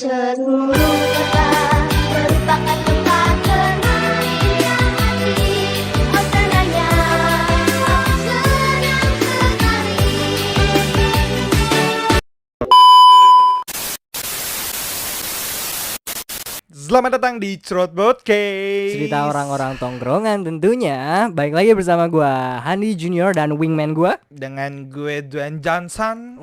Seluruh kota merupakan tempat bermainnya hati. Oh senangnya, oh senang sekali. Selamat datang di Cerot Podcast. Cerita orang-orang tongkrongan tentunya. Baik lagi bersama gua Handi Junior dan wingman gua. Dengan gue Dwayne Johnson.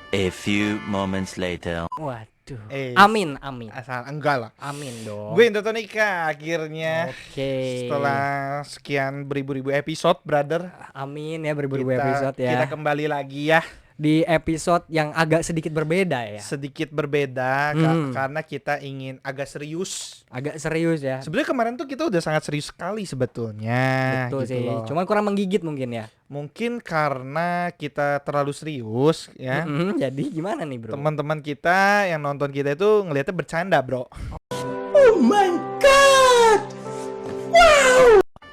A few moments later. Waduh. Amin. Amin. Asal enggak lah. Amin dong. Gue Indotonika akhirnya. Oke. Setelah sekian beribu-ribu episode, brother. Amin ya beribu-ribu episode ya. Kita kembali lagi ya. Di episode yang agak sedikit berbeda ya. Sedikit berbeda karena kita ingin agak serius. Agak serius ya. Sebenarnya kemarin tuh kita udah sangat serius sekali sebetulnya. Betul gitu sih. loh. Cuman kurang menggigit mungkin ya. Mungkin karena kita terlalu serius ya. Jadi gimana nih bro? Teman-teman kita yang nonton kita itu ngelihatnya bercanda, bro.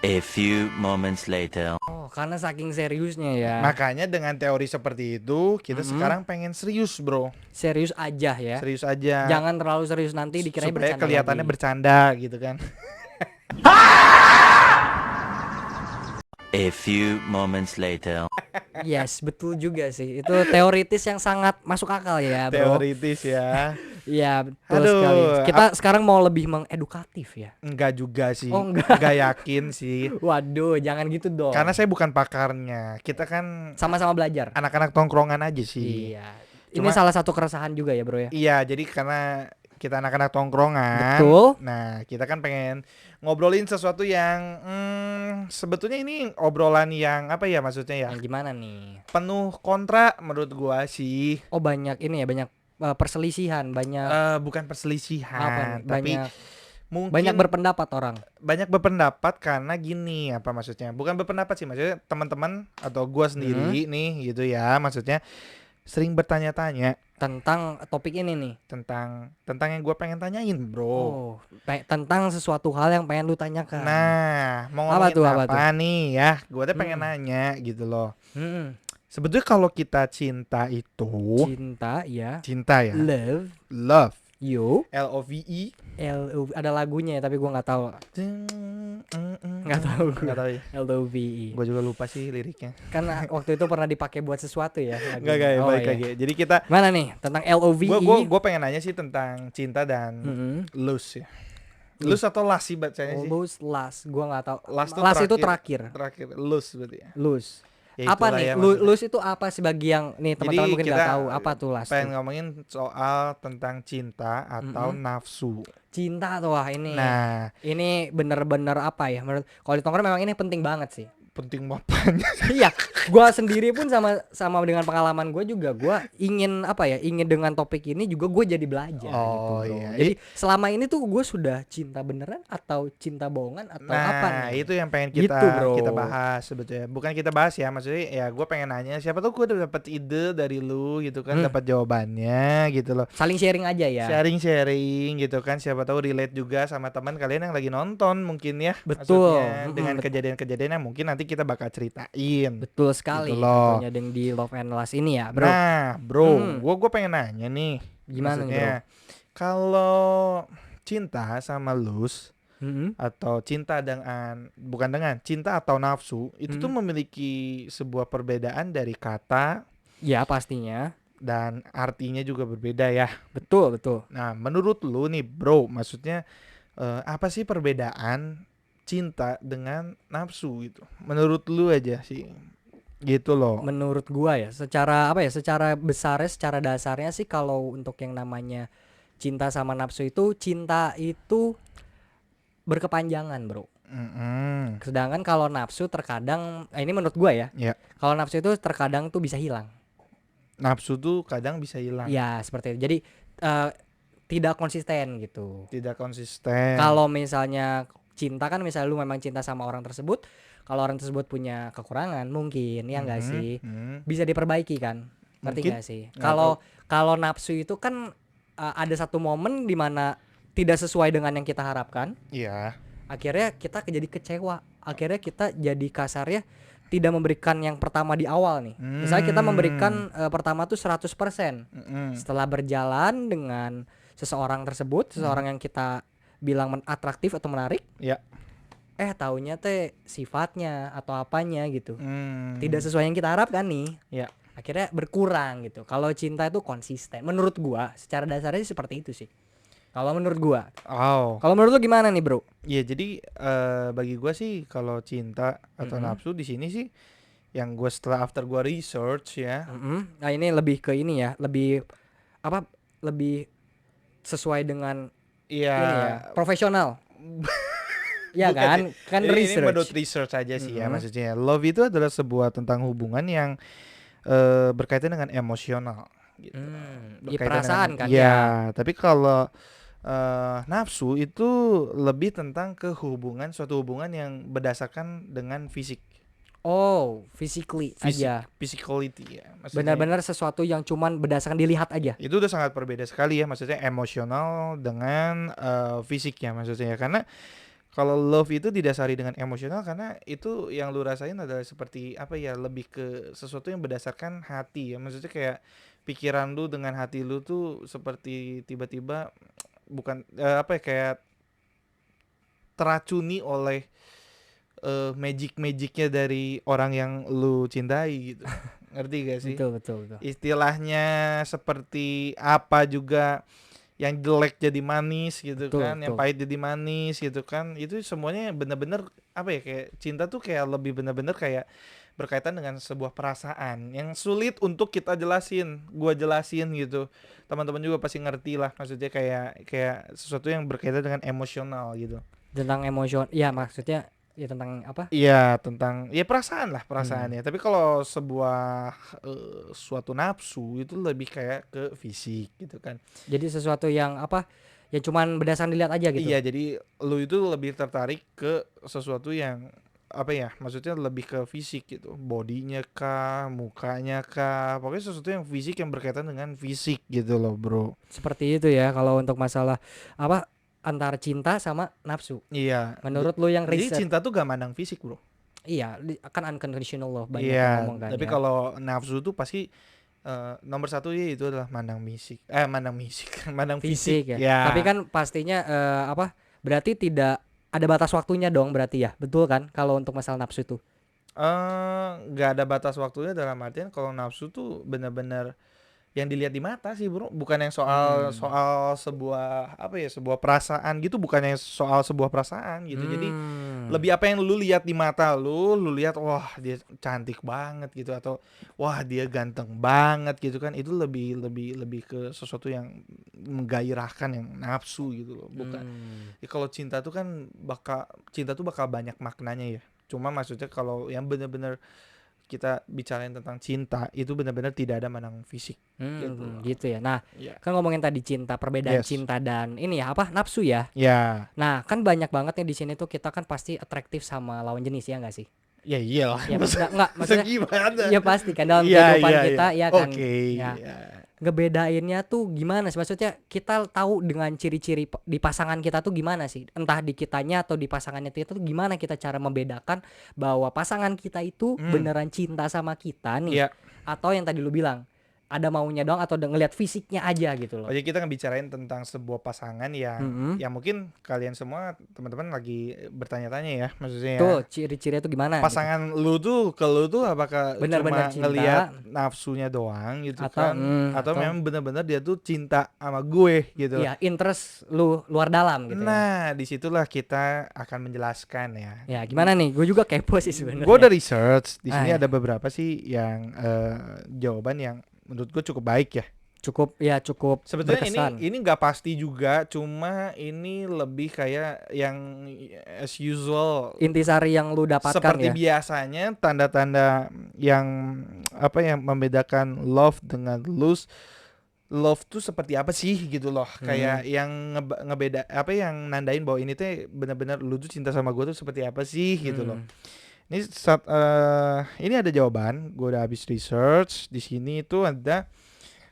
A few moments later. Oh karena saking seriusnya ya. Makanya dengan teori seperti itu kita sekarang pengen serius, bro. Serius aja ya. Serius aja. Jangan terlalu serius nanti dikirain supaya bercanda kelihatannya lagi. bercanda gitu kan. A few moments later. Yes, betul juga sih. Itu teoritis yang sangat masuk akal ya, bro. Teoritis ya. Iya, betul Aduh, sekali. Kita sekarang mau lebih mengedukatif ya. Enggak juga sih. Oh, enggak. Enggak yakin sih. Waduh, jangan gitu dong. Karena saya bukan pakarnya. Kita kan sama-sama belajar. anak-anak tongkrongan aja sih. Iya. Ini Cuma- salah satu keresahan juga ya, bro ya. Iya, jadi karena kita anak-anak tongkrongan. Betul. Nah, kita kan pengen ngobrolin sesuatu yang sebetulnya ini obrolan yang apa ya maksudnya ya? Yang gimana nih? Penuh kontra menurut gua sih. Oh, banyak ini ya, banyak perselisihan, banyak Bukan perselisihan, apa nih? tapi Banyak mungkin banyak berpendapat orang. banyak berpendapat karena gini apa maksudnya? Bukan berpendapat sih, maksudnya teman-teman atau gua sendiri nih gitu ya, maksudnya sering bertanya-tanya Tentang topik ini nih. tentang yang gua pengen tanyain, bro. Oh, tentang sesuatu hal yang pengen lu tanyakan. Nah, mau Apa ngomongin tuh, apa, apa tuh? nih ya? Gua tuh pengen nanya gitu loh. Mm-mm. Sebetulnya kalau kita cinta itu Cinta ya. cinta ya, Love love, you. LOVE. Ada lagunya ya, tapi gua nggak tahu. Nggak tahu gue. Nggak tahu ya. LOVE. Gue juga lupa sih liriknya. Kan waktu itu pernah dipakai buat sesuatu ya. lagunya. Enggak kayak Oh, baik iya. lagi. Jadi kita Mana nih tentang LOVE? gue pengen nanya sih tentang cinta dan Mm-mm. lose ya. Lose atau last sih bacanya sih? Last, gua nggak tahu. Last tuh itu terakhir. Terakhir lose berarti ya. Lose. Ya Apa itulah nih? ya maksudnya. Lose itu apa sih bagi yang nih teman-teman mungkin nggak kita tahu apa tuh last? pengen tuh? ngomongin soal tentang cinta atau nafsu. Cinta tuh wah ini. Nah, Ini bener-bener apa ya? Menurut kalau di tongkrongan memang ini penting banget sih. penting apanya? Iya, gua sendiri pun sama dengan pengalaman gue juga, gua ingin apa ya? Ingin dengan topik ini juga gue jadi belajar. Oh, gitu, bro. iya. Jadi selama ini tuh gue sudah cinta beneran atau cinta bohongan atau apa Nah, nih? itu yang pengen Gitu, bro. kita bahas sebetulnya. Bukan kita bahas ya, maksudnya ya gue pengen nanya siapa tuh gue udah dapat ide dari lu gitu kan, dapat jawabannya gitu loh. Saling sharing aja ya. Sharing gitu kan, siapa tahu relate juga sama teman kalian yang lagi nonton mungkin ya. Betul. Maksudnya dengan kejadian-kejadian yang mungkin nanti kita bakal ceritain. Betul sekali. Gitu loh. Tentunya di Love and Lust ini ya, bro. Nah, bro, gue pengen nanya nih. Gimana nih, maksudnya, kalau cinta sama lus Mm-mm. atau cinta dengan cinta atau nafsu itu tuh memiliki sebuah perbedaan dari kata Ya pastinya. dan artinya juga berbeda ya. Betul, betul. Nah, menurut lu nih, bro, maksudnya apa sih perbedaan cinta dengan nafsu gitu? Menurut lu aja sih. Gitu loh. Menurut gua ya, secara apa ya? Secara besarnya, secara dasarnya sih kalau untuk yang namanya cinta sama nafsu itu, cinta itu berkepanjangan, bro. Mm-mm. Sedangkan kalau nafsu terkadang, ini menurut gua ya. Ya, Kalau nafsu itu terkadang tuh bisa hilang. nafsu tuh kadang bisa hilang. Ya, seperti itu. Jadi tidak konsisten gitu. Tidak konsisten. Kalau misalnya cinta kan misalnya lu memang cinta sama orang tersebut, kalau orang tersebut punya kekurangan mungkin ya enggak sih? Bisa diperbaiki kan? Ngerti Mungkin. enggak sih? Nggak Kalau nafsu itu kan ada satu momen di mana tidak sesuai dengan yang kita harapkan, Iya. akhirnya kita jadi kecewa. Akhirnya kita jadi kasarnya tidak memberikan yang pertama di awal nih. Misalnya kita memberikan pertama tuh 100%. Setelah berjalan dengan seseorang tersebut, seseorang yang kita bilang atraktif atau menarik, Ya. taunya teh sifatnya atau apanya gitu tidak Hmm. sesuai yang kita harapkan nih. Ya. Akhirnya berkurang gitu. Kalau cinta itu konsisten. Menurut gua secara dasarnya sih seperti itu sih. Kalau menurut gua. Oh. Kalau menurut lu gimana nih, Bro? Ya jadi bagi gua sih kalau cinta atau nafsu di sini sih yang gua setelah after gua research ya. Nah, ini lebih ke ini ya, lebih apa? Lebih sesuai dengan Iya. ini ya, profesional. Ya Bukan kan? sih. Kan Ini menurut research. research aja sih ya maksudnya. Love itu adalah sebuah tentang hubungan yang berkaitan dengan emosional gitu. Ya, Berkaitan perasaan dengan, kan ya. ya. Tapi kalau nafsu itu lebih tentang suatu hubungan yang berdasarkan dengan fisik, Oh, physically aja. physicality ya. Maksudnya Benar-benar sesuatu yang cuman berdasarkan dilihat aja. itu udah sangat berbeda sekali ya, maksudnya emosional dengan fisiknya maksudnya ya. Karena kalau love itu didasari dengan emosional, karena itu yang lu rasain adalah seperti apa ya, lebih ke sesuatu yang berdasarkan hati ya. Maksudnya kayak pikiran lu dengan hati lu tuh seperti tiba-tiba bukan apa ya, kayak teracuni oleh magic-magicnya dari orang yang lu cintai gitu. Ngerti gak sih? Betul. Istilahnya seperti apa juga, yang jelek jadi manis gitu Betul, kan, yang betul. pahit jadi manis gitu kan. Itu semuanya bener-bener apa ya, kayak cinta tuh kayak lebih bener-bener kayak berkaitan dengan sebuah perasaan yang sulit untuk kita jelasin, gua jelasin gitu. Teman-teman juga pasti ngerti lah, maksudnya kayak sesuatu yang berkaitan dengan emosional gitu. Tentang emosion. Ya, maksudnya ya tentang apa? Iya, tentang ya perasaan lah, perasaannya. Tapi kalau sebuah suatu nafsu itu lebih kayak ke fisik gitu kan. Jadi sesuatu yang apa? Ya cuman berdasarkan dilihat aja gitu. Iya, jadi lu itu lebih tertarik ke sesuatu yang apa ya? Maksudnya lebih ke fisik gitu. Bodinya kah, mukanya kah, pokoknya sesuatu yang fisik yang berkaitan dengan fisik gitu loh, Bro. Seperti itu ya kalau untuk masalah apa antara cinta sama nafsu. Iya. Menurut lu yang Jadi riset. cinta tuh gak mandang fisik, Bro. Iya, kan unconditional love banyak yang Iya, ngomong kan tapi ya. kalau nafsu tuh pasti nomor satu ya itu adalah mandang mandang Fisik fisik ya. Tapi kan pastinya apa? Berarti tidak ada batas waktunya dong berarti ya. Betul kan kalau untuk masalah nafsu itu? nggak ada batas waktunya, dalam artian kalau nafsu tuh benar-benar yang dilihat di mata sih, Bro, bukan yang soal sebuah apa ya, sebuah perasaan gitu, bukan yang soal sebuah perasaan gitu. Jadi lebih apa yang lu lihat di mata lu lihat wah dia cantik banget gitu, atau wah dia ganteng banget gitu kan, itu lebih ke sesuatu yang menggairahkan, yang nafsu gitu loh, bukan. Ya, kalau cinta tuh kan bakal banyak maknanya ya. Cuma maksudnya kalau yang benar-benar kita bicarain tentang cinta itu benar-benar tidak ada mandang fisik gitu. Gitu ya. Nah, Ya. kan ngomongin tadi cinta, perbedaan Yes. cinta dan ini ya apa? Nafsu ya. Ya, Nah, kan banyak banget nih di sini tuh kita kan pasti atraktif sama lawan jenis ya enggak sih? ya iyalah. Ya enggak maksudnya gimana? ya pasti kan dalam Iya, kehidupan iya, kita iya. ya kan. Oke, Ya. ya. Ngebedainnya tuh gimana sih? Maksudnya kita tahu dengan ciri-ciri di pasangan kita tuh gimana sih? Entah di kitanya atau di pasangannya kita tuh gimana kita cara membedakan bahwa pasangan kita itu beneran cinta sama kita nih, Iya. atau yang tadi lu bilang ada maunya doang atau ngelihat fisiknya aja gitu loh. Oh, jadi kita ngebicarain tentang sebuah pasangan yang yang mungkin kalian semua teman-teman lagi bertanya-tanya ya, maksudnya ya. Tuh ciri-cirinya tuh gimana? gitu. Pasangan lu tuh ke lu tuh apakah Benar-benar cuma cinta. ngelihat nafsunya doang gitu Atau, kan, atau memang benar-benar dia tuh cinta sama gue gitu. Iya, interest lu luar dalam gitu. Ya. Nah, disitulah kita akan menjelaskan ya. Ya, gimana nih? Gue juga kepo sih sebenarnya. Gue udah research di sini, Ah, ya. ada beberapa sih yang jawaban yang menurut gue cukup baik ya. Cukup Sebetulnya berkesan. ini nggak pasti juga, cuma ini lebih kayak yang as usual, Intisari yang lu dapatkan seperti ya. biasanya tanda-tanda yang apa yang membedakan love dengan lose. Love tuh seperti apa sih gitu loh, kayak yang ngebeda apa yang nandain bahwa ini tuh benar-benar lu tuh cinta sama gue tuh seperti apa sih gitu loh. Ini ada jawaban, gue udah habis research di sini itu ada.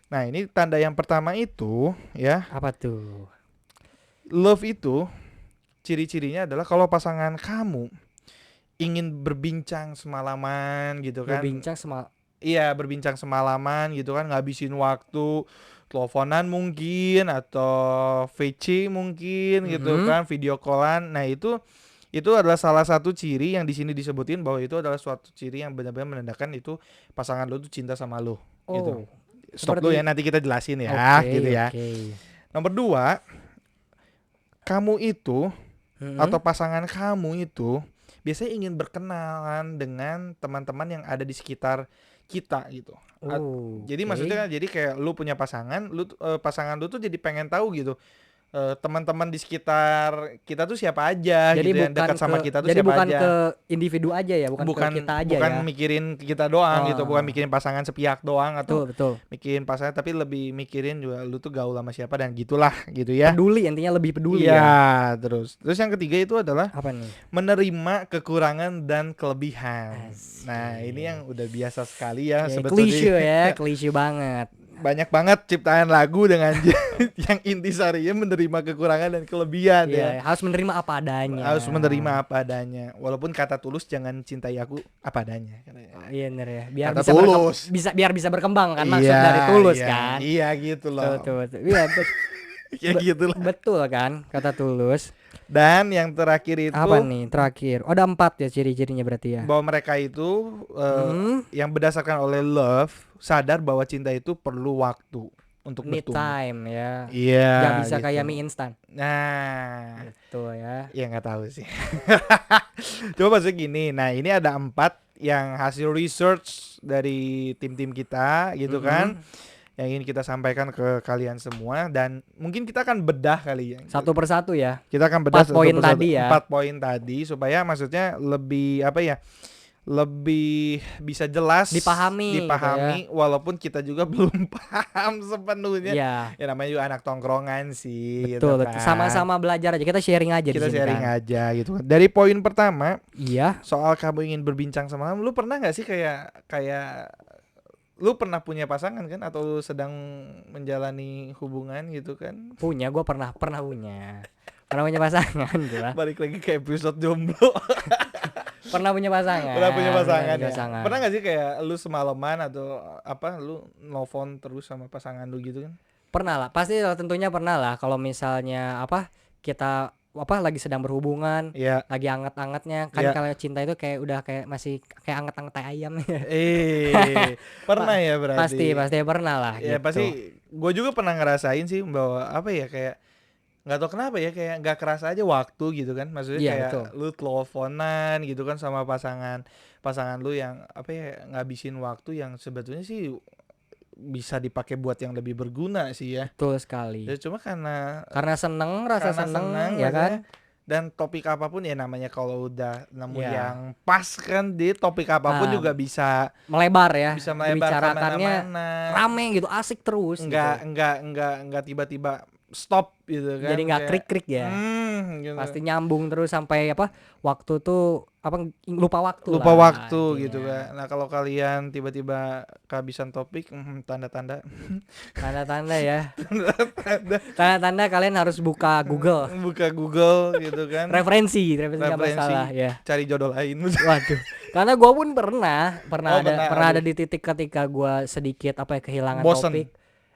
Nah, ini tanda yang pertama itu ya, Apa tuh? love itu ciri-cirinya adalah kalau pasangan kamu ingin berbincang semalaman gitu kan. Berbincang sama Iya, berbincang semalaman gitu kan, ngabisin waktu teleponan mungkin atau VC mungkin gitu Mhm. kan, video callan. Nah, itu adalah salah satu ciri yang di sini disebutin bahwa itu adalah suatu ciri yang benar-benar menandakan itu pasangan lu tuh cinta sama lu gitu. Oh, Stop seperti dulu ya, nanti kita jelasin ya oke, gitu ya. oke. Nomor 2, kamu itu Mhm. atau pasangan kamu itu biasanya ingin berkenalan dengan teman-teman yang ada di sekitar kita gitu. Oh, Jadi oke. maksudnya kan, jadi kayak lu punya pasangan, pasangan lu tuh jadi pengen tahu gitu. Teman-teman di sekitar kita tuh siapa aja Jadi gitu, yang bukan dekat sama ke kita tuh jadi siapa bukan aja. ke individu aja ya, bukan ke kita aja Bukan ya. mikirin kita doang gitu, bukan Oh. mikirin pasangan sepihak doang atau Betul, betul. mikirin pasangan, tapi lebih mikirin juga lu tuh gaul sama siapa dan gitulah gitu ya. Peduli, intinya lebih peduli Iya, ya. terus yang ketiga itu adalah Apa nih? menerima kekurangan dan kelebihan. Asik. Nah, ini yang udah biasa sekali ya Ya, sebetulnya. klise ya, klise banget. Banyak banget ciptaan lagu dengan yang intisarinya menerima kekurangan dan kelebihan Iya, ya. harus menerima apa adanya. Harus menerima apa adanya. Walaupun kata Tulus, jangan cintai aku apa adanya katanya. Oh, iya bener ya. Biar Kata bisa Tulus. biar bisa berkembang kan maksud dari Tulus kan. Iya gitu Betul, loh. betul, betul. Iya, Ya gitu loh. betul kan kata Tulus. Dan yang terakhir itu Apa nih terakhir? Oh, ada 4 ya ciri-cirinya berarti ya. bahwa mereka itu Hmm, yang berdasarkan oleh love, sadar bahwa cinta itu perlu waktu untuk need bertumbuh. time ya. Iya. Gak bisa gitu. kayak mie instan. Nah, Betul ya. ya nggak tahu sih. Coba maksudnya gini. Nah, ini ada 4 yang hasil research dari tim-tim kita gitu kan, yang ingin kita sampaikan ke kalian semua, dan mungkin kita akan bedah kali ya. Satu persatu ya. Kita akan bedah 4 poin tadi ya. 4 poin tadi supaya maksudnya lebih apa ya? Lebih bisa jelas Dipahami gitu walaupun kita juga belum paham sepenuhnya. Iya. Ya namanya juga anak tongkrongan sih. Betul, gitu betul. kan. Sama-sama belajar aja. Kita sharing aja Kita di sini sharing kan. aja gitu kan. Dari poin pertama Iya. soal kamu ingin berbincang sama kamu, lu pernah nggak sih kayak lu pernah punya pasangan kan, atau lu sedang menjalani hubungan gitu kan? Punya, gue pernah punya. Pernah punya pasangan gua. Balik lagi ke episode jomblo. Pernah punya pasangan. Pernah punya pasangan punya ya. pasangan. Pernah nggak sih kayak lu semalaman atau apa, lu nelfon terus sama pasangan lu gitu kan? Pernah lah, pasti lah, tentunya pernah lah. Kalau misalnya kita lagi sedang berhubungan, Iya. lagi anget-angetnya kan. Iya. Kalau cinta itu kayak udah kayak masih kayak anget-anget tai ayam ya. Pernah ya berarti. Pasti pernah lah Ya gitu. pasti. Gue juga pernah ngerasain sih bahwa apa ya, kayak nggak tahu kenapa ya, kayak nggak kerasa aja waktu gitu kan. Maksudnya Iya, kayak betul. lu teleponan gitu kan sama pasangan lu yang apa ya, ngabisin waktu yang sebetulnya sih bisa dipakai buat yang lebih berguna sih ya. Betul sekali. Ya cuma karena Rasa karena seneng ya maksudnya, kan. dan topik apapun ya, namanya kalau udah nemu Iya. yang pas kan, di topik apapun Ah, juga bisa Melebar ya. melebar Dibicarakannya kemana-mana. rame gitu, asik terus Enggak tiba-tiba stop gitu kan. Jadi nggak Kayak, krik-krik ya. gitu. Pasti nyambung terus sampai waktu tuh lupa waktu Lupa lah waktu gitu intinya. kan. Nah, kalau kalian tiba-tiba kehabisan topik, tanda-tanda Tanda-tanda ya. Tanda-tanda kalian harus buka Google. buka Google gitu kan. Referensi nggak Referensi. masalah ya. Cari jodoh lain. Waduh. Karena gue pun pernah Oh, pernah aduh. ada di titik ketika gue sedikit kehilangan Bosen. topik.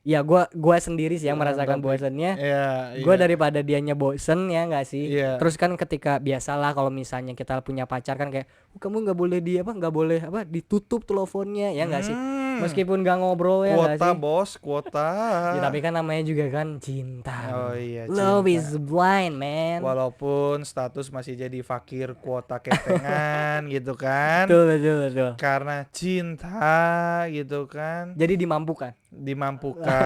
Ya gue sendiri sih yang Kehilangan merasakan topik. bosennya. Iya, Gue iya. daripada dianya bosen ya nggak sih. Iya. Terus kan ketika biasalah kalau misalnya kita punya pacar kan kayak kamu nggak boleh nggak boleh ditutup teleponnya ya nggak sih. Meskipun nggak ngobrol ya nggak kuota sih. bos, kuota. Ya, tapi kan namanya juga kan cinta. Oh iya, Love cinta. is blind man. Walaupun status masih jadi fakir kuota ketengan gitu kan. Betul. Karena cinta gitu kan, Jadi dimampukan. dimampukan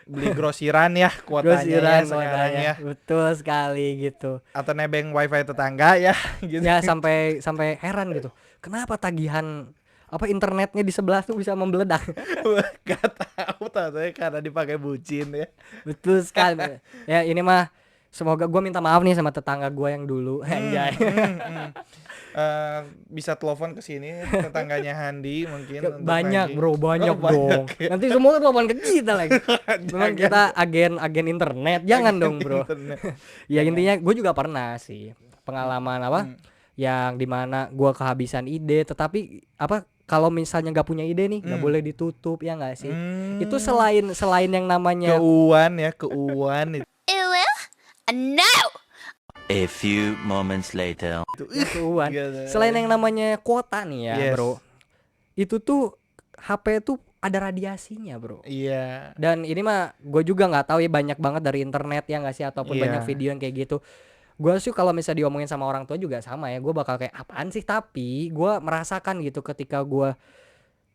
beli grosiran ya kuotanya ya sekarang kuotanya. ya, Betul sekali gitu. atau nebeng wifi tetangga ya gitu. Ya sampai heran gitu. Kenapa tagihan internetnya di sebelah tuh bisa membeledak? Gak tahu, tapi karena dipakai bucin ya. Betul sekali. Ya ini mah semoga gue minta maaf nih sama tetangga gue yang dulu. Anjay. Bisa telepon ke sini tetangganya Handi mungkin untuk Banyak nagih. bro, banyak Oh, dong. ya. Nanti semua telepon ke kita lagi. Memang kita agen internet, jangan dong bro. Internet. Ya intinya gue juga pernah sih pengalaman yang dimana gue kehabisan ide, tetapi apa kalau misalnya nggak punya ide nih nggak boleh ditutup, ya nggak sih? Itu selain yang namanya keuuan itu. No! A few moments later. keuangan. Gitu. Selain yang namanya kuota nih ya, Yes. bro. Itu tuh HP tuh ada radiasinya, bro. Iya. Dan ini mah gue juga nggak tahu ya, banyak banget dari internet ya nggak sih, ataupun Iya. banyak video yang kayak gitu. Gue sih kalau misalnya diomongin sama orang tua juga sama ya, gue bakal kayak apaan sih, tapi gue merasakan gitu ketika gue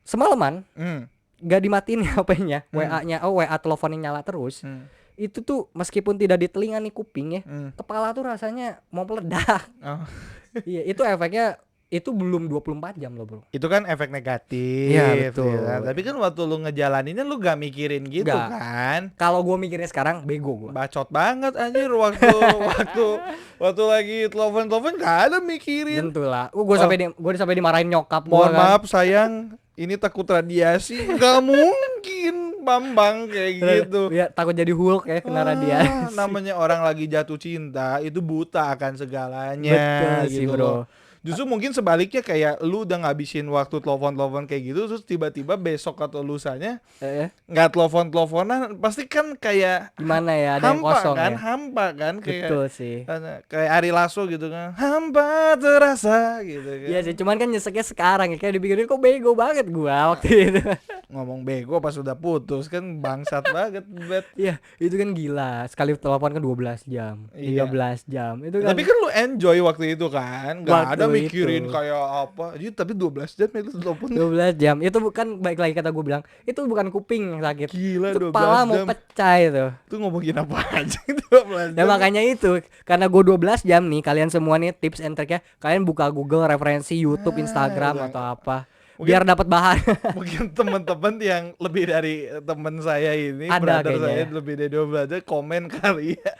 semalaman Hmm. gak dimatiin HP-nya, WA-nya, WA teleponnya nyala terus. Hmm. Itu tuh meskipun tidak di telinga nih kuping ya, Hmm. kepala tuh rasanya mau meledak. Oh. Iya, itu efeknya itu belum 24 jam loh, bro. Itu kan efek negatif. Iya, betul. ya. Tapi kan waktu lu ngejalaninnya lu gak mikirin gitu Nggak. kan. Kalau gue mikirnya sekarang bego gue. Bacot banget anjir waktu lagi telepon gak ada mikirin. Tentu lah. Gue sampai dimarahin nyokap gua Mohon kan. maaf sayang, ini takut radiasi. Gak mungkin Bambang kayak gitu. Ya, takut jadi Hulk ya kena radiasi. Namanya orang lagi jatuh cinta itu buta akan segalanya. Betul sih, gitu bro. loh. Justru mungkin sebaliknya, kayak lu udah ngabisin waktu telepon kayak gitu, terus tiba-tiba besok atau lusanya nggak teleponan, pasti kan kayak Gimana ya, ada yang hampa kosong kan, ya. hampa kan, kayak Betul sih. kayak Ari Lasso gitu kan, hampa terasa gitu kan. Iya sih, cuman kan nyeseknya sekarang ya, kayak dipikirin kok bego banget gua waktu itu. Ngomong bego pas udah putus kan bangsat banget, bet. Iya, itu kan gila. Sekali telepon kan 12 jam, Iya. 13 jam. Itu kan Tapi kan lu enjoy waktu itu kan, nggak Waktu ada mikirin itu. kayak apa. Jadi tapi 12 jam itu telepon 12 jam. Itu bukan, baik lagi kata gue bilang, itu bukan kuping yang sakit. gila, Itu 12 kepala mau jam. pecah itu. Itu ngomongin apa aja 12 Ya jam. makanya itu, karena gue 12 jam nih, kalian semua nih tips and trick ya, kalian buka Google referensi YouTube, Instagram udah. atau apa, Mungkin- biar dapat bahan. Mungkin teman-teman yang lebih dari teman saya ini, Ada brother saya kayaknya. lebih dari 12 aja, komen kali ya.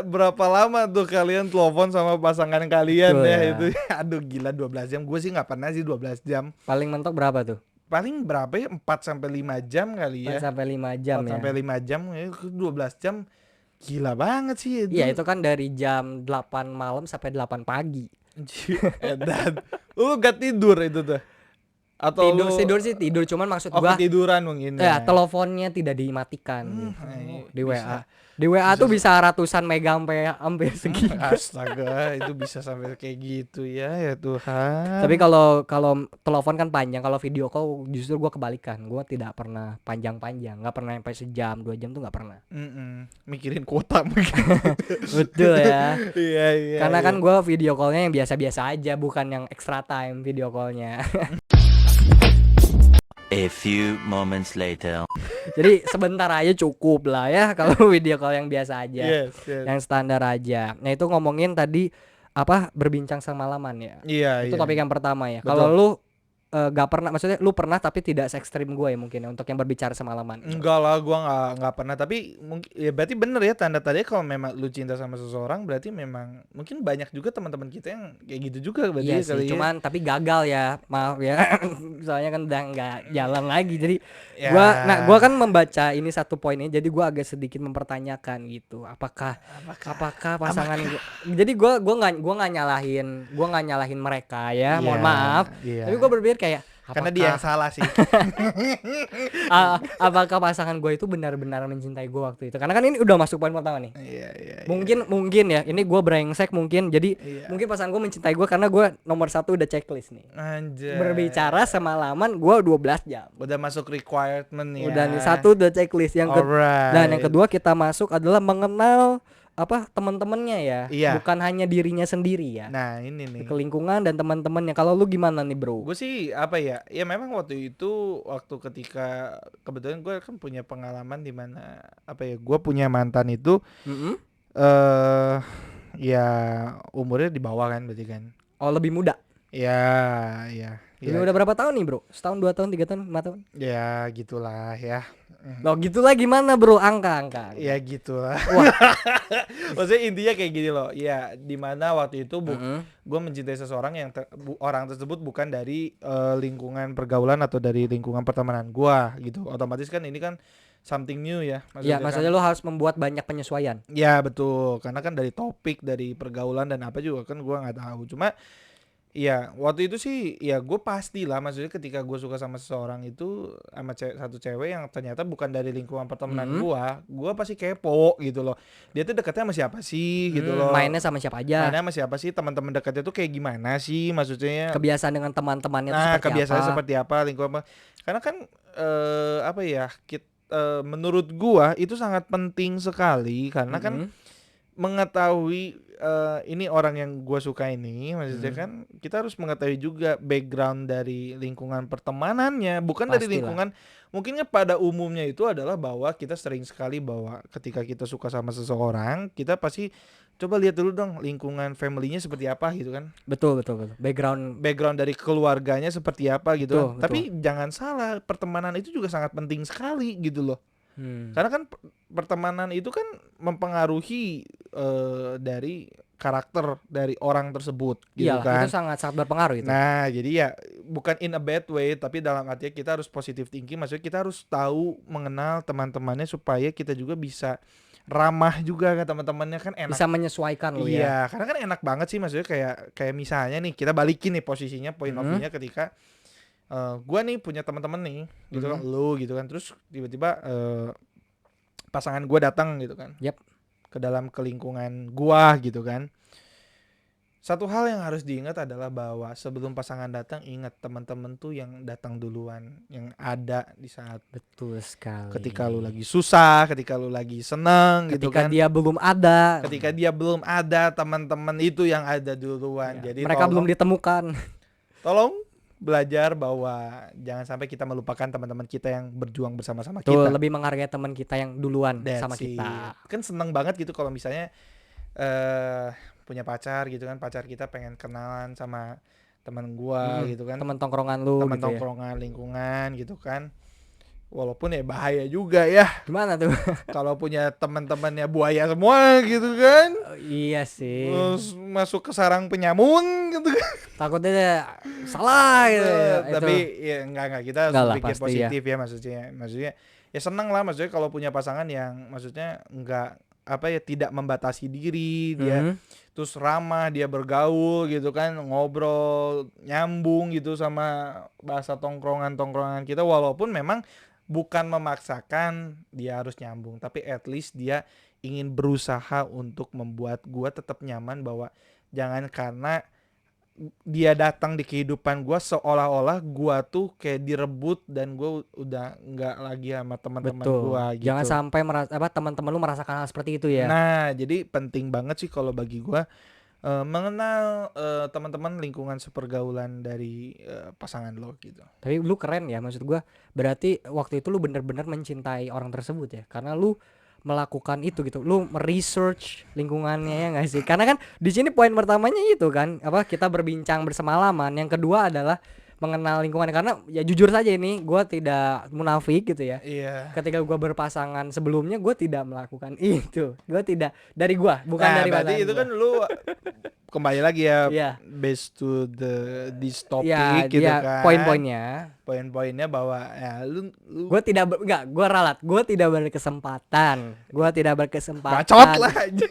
Berapa lama tuh kalian telepon sama pasangan kalian Betul ya, ya. itu. Aduh gila 12 jam. Gue sih nggak pernah sih 12 jam. Paling mentok berapa tuh? Paling berapa ya? 4 sampai 5 jam kali 4 ya. sampai 5 jam 4 ya. sampai 5 jam, 12 jam. Gila banget sih itu. Iya, itu kan dari jam 8 malam sampai 8 pagi. Dan lu gak tidur itu tuh? Atau Tidur sih tidur, cuman maksud gua ketiduran mungkin ya teleponnya tidak dimatikan gitu. Di bisa. WA. Di WA tuh bisa ratusan mega sampai segini. Astaga, itu bisa sampai kayak gitu ya Tuhan. Tapi kalau telepon kan panjang, kalau video call justru gua kebalikan. Gua tidak pernah panjang-panjang, nggak pernah sampai sejam, 2 jam tuh nggak pernah. Mikirin kuota mungkin. Betul ya. Iya. Karena kan gua video callnya yang biasa-biasa aja, bukan yang extra time video callnya. A few moments later. Jadi sebentar aja cukup lah ya kalau video call yang biasa aja. Yes. Yang standar aja. Nah, itu ngomongin tadi apa, berbincang semalaman ya. Iya. Itu topik yang pertama ya. Betul. Kalau lu gak pernah, maksudnya lu pernah tapi tidak se ekstrim gue ya mungkin ya, untuk yang berbicara semalaman. Enggak lah, gua nggak pernah. Tapi mungkin ya berarti bener ya, tanda-tandanya kalau memang lu cinta sama seseorang, berarti memang mungkin banyak juga teman-teman kita yang kayak gitu juga berarti Iya ya, sih, kali ya. cuman tapi gagal ya, maaf ya. Soalnya kan udah nggak jalan lagi. Jadi Ya. gua kan membaca ini satu poin ini, jadi gua agak sedikit mempertanyakan gitu. Apakah pasangan gua, jadi gua nggak nyalahin mereka ya, mohon Iya, maaf. iya. Tapi gua berpikir kayak Karena dia yang salah sih. apakah pasangan gue itu benar-benar mencintai gue waktu itu? Karena kan ini udah masuk poin pertama nih. Iya. Mungkin ya, ini gue brengsek mungkin. Jadi Iya. mungkin pasangan gue mencintai gue karena gue nomor 1 udah checklist nih. Anjay. Berbicara semalaman gue 12 jam. Udah masuk requirement ya. Udah nih, 1 udah checklist. Alright. Dan yang kedua kita masuk adalah mengenal apa, teman-temannya ya. Iya. Bukan hanya dirinya sendiri ya. Nah ini nih. Ke lingkungan dan teman-temannya. Kalau lu gimana nih, bro? Gue sih apa ya? Ya memang waktu itu, waktu ketika kebetulan gue kan punya pengalaman di mana apa ya? Gue punya mantan itu Mm-mm. ya umurnya di bawah kan berarti kan. Oh, lebih muda. Ya. Ini udah berapa tahun nih, bro? Setahun, 2 tahun, 3 tahun, 5 tahun? Ya gitulah ya. Loh gitulah gimana, bro? Angka. Ya gitulah. Maksudnya intinya kayak gini loh. Ya dimana waktu itu gue mencintai seseorang yang orang tersebut bukan dari lingkungan pergaulan atau dari lingkungan pertemanan gue gitu. Otomatis kan ini kan something new ya. Iya, maksudnya kan, lu harus membuat banyak penyesuaian. ya betul, karena kan dari topik, dari pergaulan dan apa juga kan gua nggak tahu. Cuma iya, waktu itu sih ya gue pastilah, maksudnya ketika gue suka sama seseorang itu sama satu cewek yang ternyata bukan dari lingkungan pertemanan gue pasti kepo gitu loh. Dia tuh dekatnya sama siapa sih gitu loh. Mainnya sama siapa aja? Mainnya sama siapa sih, teman-teman dekatnya tuh kayak gimana sih, maksudnya. Kebiasaan dengan teman-temannya tuh Nah, seperti kebiasaannya apa? seperti apa, lingkungan apa. Karena kan apa ya, menurut gua itu sangat penting sekali karena kan mengetahui ini orang yang gue suka ini, maksudnya kan kita harus mengetahui juga background dari lingkungan pertemanannya, bukan dari Pastilah. lingkungan. Mungkin pada umumnya itu adalah bahwa kita sering sekali bahwa ketika kita suka sama seseorang, kita pasti coba lihat dulu dong lingkungan family-nya seperti apa gitu kan, Betul. background dari keluarganya seperti apa gitu kan. Betul, Tapi jangan salah, pertemanan itu juga sangat penting sekali gitu loh. Karena kan pertemanan itu kan mempengaruhi dari karakter dari orang tersebut gitu Iyalah, kan. itu sangat berpengaruh itu. Nah, jadi ya bukan in a bad way, tapi dalam artinya kita harus positive thinking, maksudnya kita harus tahu mengenal teman-temannya supaya kita juga bisa ramah juga ke teman-temannya kan enak. Bisa menyesuaikan lo ya. Iya, karena kan enak banget sih, maksudnya kayak misalnya nih kita balikin nih posisinya, point of view-nya ketika gua nih punya teman-teman nih gitu kan, lu gitu kan, terus tiba-tiba pasangan gua datang gitu kan. Yap. Ke dalam lingkungan gua gitu kan. Satu hal yang harus diingat adalah bahwa sebelum pasangan datang, ingat teman-teman tuh yang datang duluan, yang ada di saat Betul sekali. ketika lu lagi susah, ketika lu lagi seneng gitu Ketika kan. dia belum ada. Ketika dia belum ada, teman-teman itu yang ada duluan. Ya, Jadi mereka belum ditemukan. tolong belajar bahwa jangan sampai kita melupakan teman-teman kita yang berjuang bersama-sama Tuh, kita. lebih menghargai teman kita yang duluan That's sama it. kita. Kan seneng banget gitu kalau misalnya punya pacar gitu kan, pacar kita pengen kenalan sama teman gua gitu kan, Teman tongkrongan lu teman gitu ya. tongkrongan lingkungan gitu kan. Walaupun ya bahaya juga ya Gimana tuh? kalau punya teman-temannya buaya semua gitu kan, Iya sih. terus masuk ke sarang penyamun gitu kan. Takutnya dia salah gitu ya. Tapi Itu. ya enggak kita harus Enggak lah, berpikir pasti positif ya, maksudnya ya senang lah, maksudnya kalau punya pasangan yang maksudnya enggak apa ya, tidak membatasi diri, dia terus ramah, dia bergaul gitu kan, ngobrol nyambung gitu sama bahasa tongkrongan kita, walaupun memang bukan memaksakan dia harus nyambung, tapi at least dia ingin berusaha untuk membuat gua tetap nyaman, bahwa jangan karena dia datang di kehidupan gua seolah-olah gua tuh kayak direbut dan gua udah nggak lagi sama teman-teman Betul. gua gitu. Jangan sampai teman-teman lu merasakan hal seperti itu ya. Nah, jadi penting banget sih kalau bagi gua mengenal teman-teman lingkungan sepergaulan dari pasangan lo gitu. Tapi lu keren ya, maksud gua. Berarti waktu itu lu bener-bener mencintai orang tersebut ya. Karena lu melakukan itu gitu. Lu meresearch lingkungannya ya enggak sih? Karena kan di sini poin pertamanya itu kan, apa, kita berbincang bersemalaman. Yang kedua adalah mengenal lingkungan, karena ya jujur saja ini gua tidak munafik gitu ya. Iya. Ketika gua berpasangan sebelumnya gua tidak melakukan itu. Gua tidak, dari gua, bukan Nah, dari berarti pasangan itu gua. kan lu kembali lagi ya, Iya. based to this topic Ya, gitu dia kan. poin-poinnya. Poin-poinnya bahwa ya lu Gue tidak gue ralat, gue tidak berkesempatan, bacot lah anjir.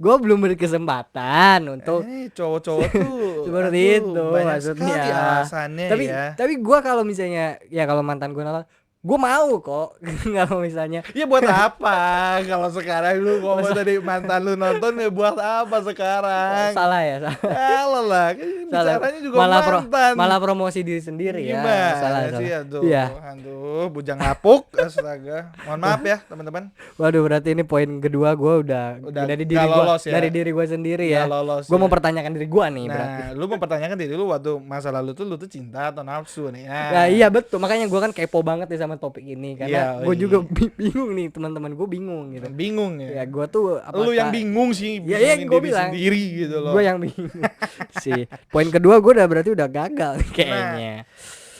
gue belum berkesempatan untuk Cowok-cowok tuh seperti aduh, itu banyak maksudnya. sekali alasannya Tapi ya. tapi gue kalau misalnya ya, kalau mantan gue nolak, gue mau kok. Kalau misalnya Ya buat apa kalau sekarang lu ngomong tadi mantan lu nonton, ya buat apa sekarang? salah ya, salah. Salah lah, kan Salah. bicaranya juga Malah mantan. promosi diri sendiri ya. Gimana Salah. sih, aduh, Iya. aduh, bujang lapuk, astaga. Mohon maaf ya teman-teman. Waduh, berarti ini poin kedua gue udah dari diri nggak gue, lolos ya. dari diri gue sendiri Nggak ya. lolos Gue ya. mempertanyakan diri gue nih berarti. Nah, lu mempertanyakan diri lu waktu masa lalu tuh, lu tuh cinta atau nafsu nih. Nah, iya betul, makanya gue kan kepo banget nih sama topik ini, karena Iya, gue iya. juga bingung nih, teman-teman gue bingung gitu. Bingung ya. Ya gue tuh Lu yang bingung sih, Ya, iya, bingungin gua diri bilang. sendiri gitu loh. Gue yang bingung. Si poin kedua gue berarti udah gagal kayaknya.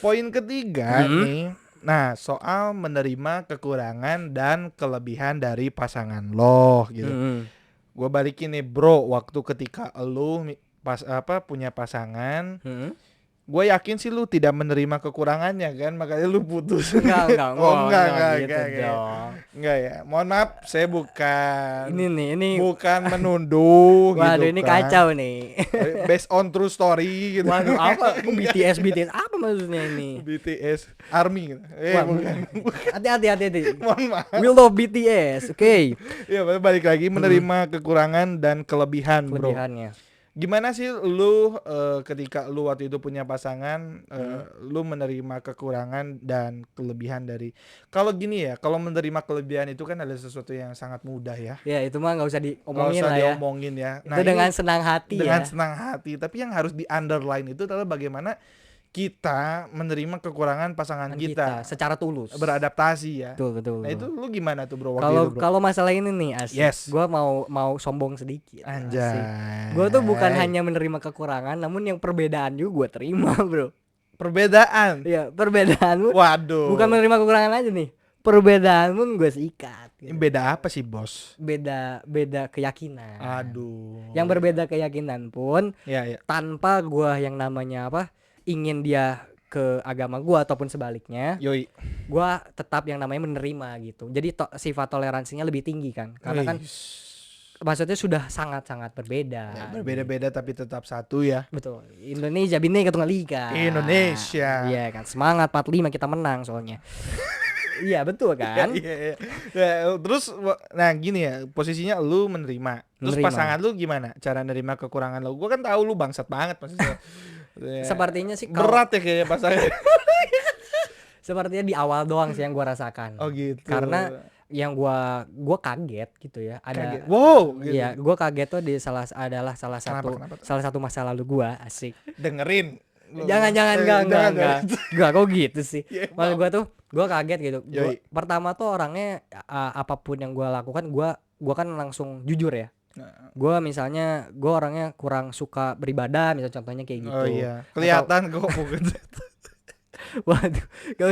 Poin ketiga Hmm. nih, nah soal menerima kekurangan dan kelebihan dari pasangan lo gitu. Gue balikin nih bro, waktu ketika lo punya pasangan, Gue yakin sih lu tidak menerima kekurangannya kan, makanya lu putus. Enggak, Oh, enggak, gitu enggak. dong. Enggak ya. Mohon maaf, saya bukan Ini bukan menuduh waduh gitu ini kan. kacau nih. Based on true story gitu. Waduh apa? BTS apa maksudnya ini? BTS Army gitu. Wah, Bukan. hati. Mohon maaf. We love BTS, oke. Ya, balik lagi menerima kekurangan dan kelebihan, bro. Kelebihannya. Gimana sih lu ketika lu waktu itu punya pasangan, lu menerima kekurangan dan kelebihan dari, kalau gini ya, kalau menerima kelebihan itu kan ada sesuatu yang sangat mudah ya. Ya itu mah nggak usah Nggak diomongin usah lah ya. diomongin ya. Itu dengan ini senang hati dengan ya. senang hati, tapi yang harus di underline itu adalah bagaimana kita menerima kekurangan pasangan kita, secara tulus. beradaptasi ya. Betul. Nah itu lu gimana tuh bro waktu Kalau itu bro? kalau masalah ini nih asik. Yes. Gua mau sombong sedikit. Anjay. Asik. Gua tuh bukan hanya menerima kekurangan, namun yang perbedaan juga gua terima, bro. Perbedaan. Iya, perbedaan Waduh. bukan menerima kekurangan aja nih. Perbedaan pun gue sikat. Ini Gitu. beda apa sih bos? Beda keyakinan. Aduh. Yang berbeda keyakinan pun Ya. tanpa gua yang namanya apa ingin dia ke agama gua ataupun sebaliknya, Yoi. gua tetap yang namanya menerima gitu. Jadi sifat toleransinya lebih tinggi kan, karena kan maksudnya sudah sangat-sangat berbeda. Ya, berbeda-beda tapi tetap satu ya. Betul. Indonesia Bhinneka Tunggal Ika. Indonesia. Iya kan, semangat 45 kita menang soalnya. Iya betul kan? Iya. Ya, terus nah gini ya, posisinya lu menerima. Terus Menerima. pasangan lu gimana cara nerima kekurangan lu? Gua kan tahu lu bangsat banget maksudnya. Ya, Sepertinya sih kalau- berat ya kayaknya pasangan. sepertinya di awal doang sih yang gua rasakan. Oh gitu. Karena yang gua kaget gitu ya. Ada Kaget. Wow, gitu. Iya, gua kaget tuh adalah salah Kenapa? satu masa lalu gua asik. Dengerin. Jangan enggak. Enggak kok gitu sih. Ya, Maksud gua tuh gua kaget gitu. Yoi. Pertama tuh orangnya apapun yang gua lakukan gua kan langsung jujur ya. Nah. Gua misalnya gua orangnya kurang suka beribadah misalnya contohnya kayak gitu. Oh iya. Kelihatan kok mungkin. Waduh, gak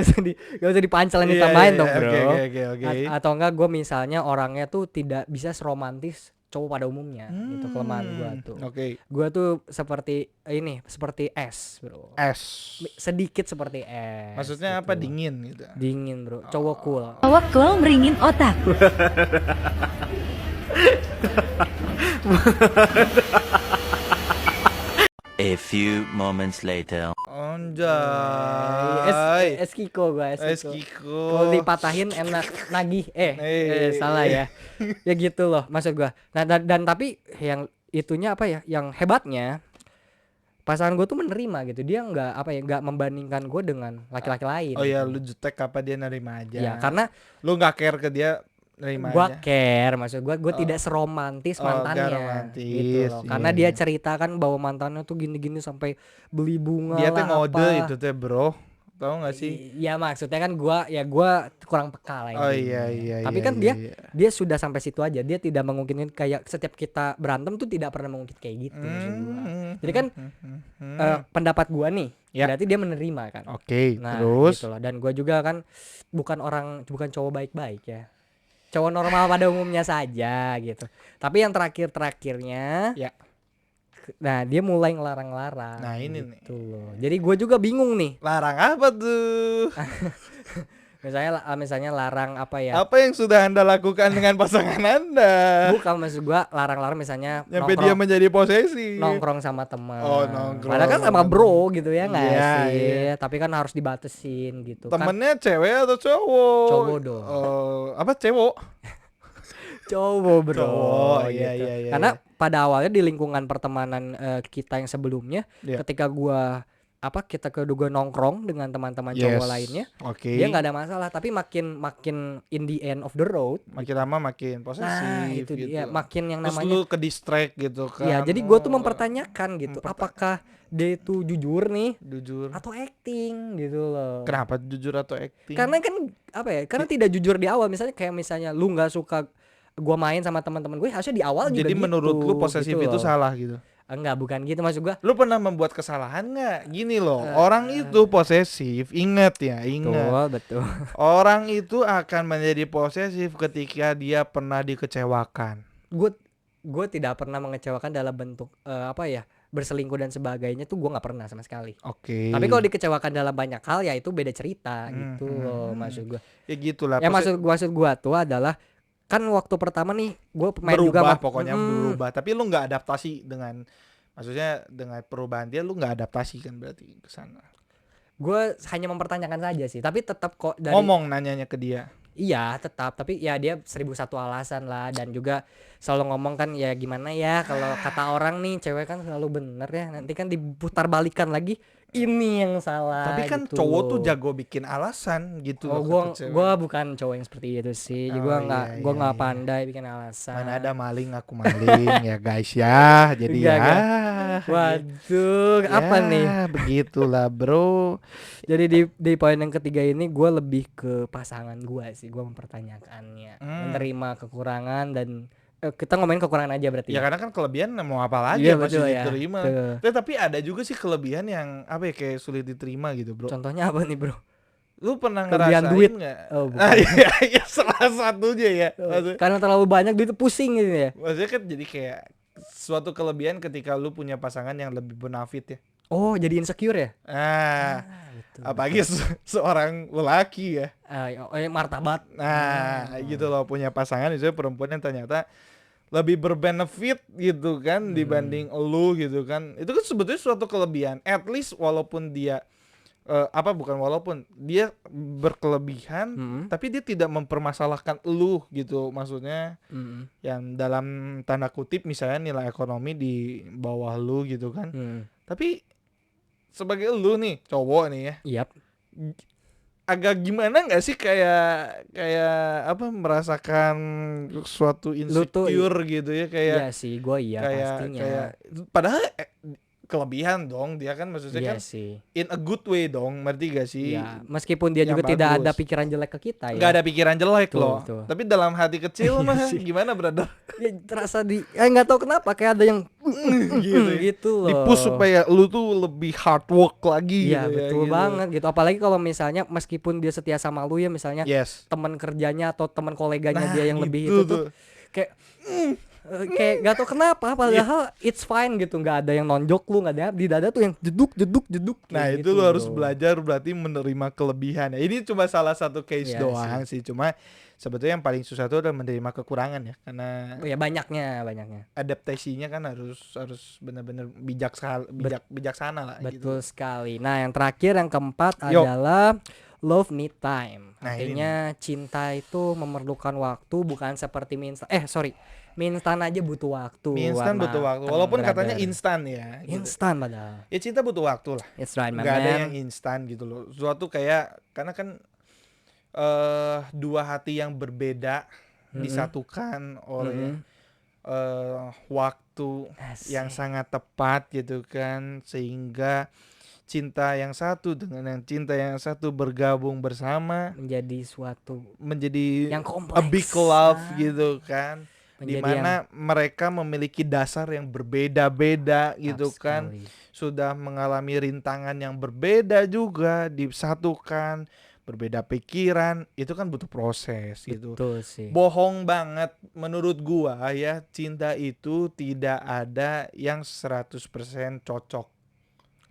usah dipancelin Iya, ditambahin iya, dong, bro. Oke. Atau enggak gue misalnya orangnya tuh tidak bisa seromantis cowok pada umumnya, itu kelemahan gue tuh. Oke. Gue tuh seperti es, bro. Es. Sedikit seperti es. Maksudnya gitu. apa, dingin gitu. Dingin, bro. Cowok cool. Awak cool meringin otak. A few moments later. Anjay. Es Kiko gue, Es Kiko. Kalau dipatahin enak nagih. Salah ya. Ya gitu loh maksud gue. Nah dan tapi yang itunya apa ya? Yang hebatnya pasangan gue tuh menerima gitu. Dia nggak membandingkan gue dengan laki-laki lain. Oh iya, gitu. lu jutek apa dia nerima aja. Ya karena lu nggak care ke dia, nerima gue aja. care, maksud gue tidak seromantis Oh, nggak mantannya romantis, gitu loh. Karena iya. dia ceritakan bahwa mantannya tuh gini-gini sampai beli bunga Dia tuh lah, ngode apa. itu teh, bro. Tahu nggak sih? Iya maksudnya kan gue kurang peka lah Oh intinya. iya. Tapi iya, kan iya. dia sudah sampai situ aja. Dia tidak mengungkitkan kayak setiap kita berantem tuh tidak pernah mengungkit kayak gitu maksud gua. Jadi kan pendapat gua nih, Ya. berarti dia menerima kan. Oke, Nah, terus gitu loh. Dan gua juga kan bukan cowok baik-baik ya. Cowok normal pada umumnya saja gitu. Tapi yang terakhirnya ya. nah dia mulai ngelarang-larang. Nah, ini gitu loh. Jadi gua juga bingung nih. larang apa tuh? Misalnya larang apa ya? Apa yang sudah Anda lakukan dengan pasangan Anda? Bukan maksud gua larang-larang misalnya Sampai dia menjadi posesif. nongkrong sama teman. Oh, nongkrong. Padahal kan sama bro gitu ya nggak Iya, sih? iya. Tapi kan harus dibatesin gitu. Kan Temennya cewek atau cowok? Cowok dong. Apa cewek? cowok bro. Cowok, gitu. iya. Karena pada awalnya di lingkungan pertemanan kita yang sebelumnya, Iya. ketika kita kedua nongkrong dengan teman-teman cowok lainnya, Oke. dia nggak ada masalah. Tapi makin in the end of the road, Makin lama makin posesif. nah itu gitu. dia makin yang Terus namanya. lu ke distract gitu kan. Ya, jadi gue tuh mempertanyakan gitu, apakah dia itu jujur nih Jujur. atau acting gitu loh. Kenapa jujur atau acting? Karena kan apa ya? Karena tidak jujur di awal. Misalnya lu nggak suka gua main sama teman-teman gue, harusnya di awal juga jadi gitu. menurut lu posesif gitu itu loh. salah gitu. Enggak, bukan gitu maksud gua. Lu pernah membuat kesalahan nggak? Gini loh, orang itu posesif. Ingat ya, ingat. Betul. Orang itu akan menjadi posesif ketika dia pernah dikecewakan. Gue tidak pernah mengecewakan dalam bentuk apa ya? berselingkuh dan sebagainya tuh gua nggak pernah sama sekali. Oke. Tapi kalau dikecewakan dalam banyak hal ya itu beda cerita gitu loh maksud gua. Ya gitulah. Ya Pasti maksud gua tuh adalah kan waktu pertama nih gue main juga berubah pokoknya berubah. Tapi lu nggak adaptasi dengan, maksudnya dengan perubahan dia lu nggak adaptasi kan berarti ke sana. gue hanya mempertanyakan saja sih, tapi tetap kok dari Ngomong nanyanya ke dia. iya tetap, tapi ya dia 1001 alasan lah, dan juga selalu ngomong kan ya gimana ya kalau kata orang nih cewek kan selalu bener ya, nanti kan diputar balikan lagi ini yang salah. Tapi kan gitu cowok loh. tuh jago bikin alasan gitu Oh, loh ke cewek. gua bukan cowok yang seperti itu sih. Oh, Gua nggak iya, gua iya, nggak iya. pandai bikin alasan. Mana ada maling aku maling ya guys ya. Jadi Enggak, ya. Waduh, apa Ya, nih? begitulah bro. Jadi di poin yang ketiga ini gue lebih ke pasangan gue sih, gue mempertanyakannya, menerima kekurangan dan kita ngomongin kekurangan aja berarti. Ya karena kan kelebihan mau apa lagi Iya, masih betul ya. diterima. Tuh. Tapi ada juga sih kelebihan yang apa ya, kayak sulit diterima gitu bro. Contohnya apa nih bro? Lu pernah Kelebihan ngerasain duit. nggak? Oh, bukan. Ah, iya, iya, salah satunya ya. Karena terlalu banyak duit pusing gitu ya. Maksudnya kan jadi kayak suatu kelebihan ketika lu punya pasangan yang lebih bonafit ya. Oh, jadi insecure ya? Betul, apalagi seorang lelaki ya. Martabat. Nah, gitu loh, punya pasangan misalnya perempuan yang ternyata lebih berbenefit gitu kan dibanding elu gitu kan. Itu kan sebetulnya suatu kelebihan. At least walaupun dia walaupun dia berkelebihan, tapi dia tidak mempermasalahkan elu gitu. Maksudnya yang dalam tanda kutip misalnya nilai ekonomi di bawah lu gitu kan. Tapi sebagai elu nih, cowok nih ya. Yap. Agak gimana nggak sih kayak apa merasakan suatu insecure gitu ya, kayak Iya sih, gue iya pastinya. kayak padahal kelebihan dong dia kan, maksudnya Iya kan sih. in a good way dong, ngerti gak sih? Ya, meskipun dia Yang juga tidak bagus. ada pikiran jelek ke kita ya. Nggak ada pikiran jelek Betul, loh, betul. tapi dalam hati kecil Iya mah sih. gimana brother? Ya, terasa nggak tahu kenapa kayak ada yang Gitu ya. gitu loh. Di-push supaya lu tuh lebih hard work lagi Iya gitu ya, betul gitu. banget gitu. Apalagi kalau misalnya meskipun dia setia sama lu ya, misalnya Yes. teman kerjanya atau teman koleganya Nah, dia yang lebih gitu itu tuh kayak kayak gak tau kenapa, padahal it's fine gitu, nggak ada yang nonjok lu, nggak ada di dada tuh yang jeduk Nah kayak itu gitu lu harus loh. belajar berarti menerima kelebihan ya. Ini cuma salah satu case Iya doang sih. Cuma sebetulnya yang paling susah itu adalah menerima kekurangan ya. Karena Oh ya banyaknya adaptasinya kan harus benar-benar bijaksana lah betul gitu. sekali. Nah yang terakhir, yang keempat Yo. adalah love need time. Nah, ini Artinya cinta itu memerlukan waktu, bukan seperti mie instan aja butuh waktu. Mie instan warna butuh waktu. tenang, Walaupun brother. katanya instan ya. Gitu. Instan padahal. Ya cinta butuh waktu lah. It's right, my Nggak ada man. yang instan gitu loh. Suatu kayak karena kan dua hati yang berbeda disatukan oleh waktu yang Asik. sangat tepat gitu kan, sehingga cinta yang satu dengan yang cinta yang satu bergabung bersama menjadi suatu menjadi yang a kompleks. big love gitu kan, Menjadi dimana mereka memiliki dasar yang berbeda-beda gitu Tepat kan, sekali. sudah mengalami rintangan yang berbeda juga, disatukan, berbeda pikiran, itu kan butuh proses gitu. Betul sih. Bohong banget menurut gua ya, cinta itu tidak ada yang 100% cocok.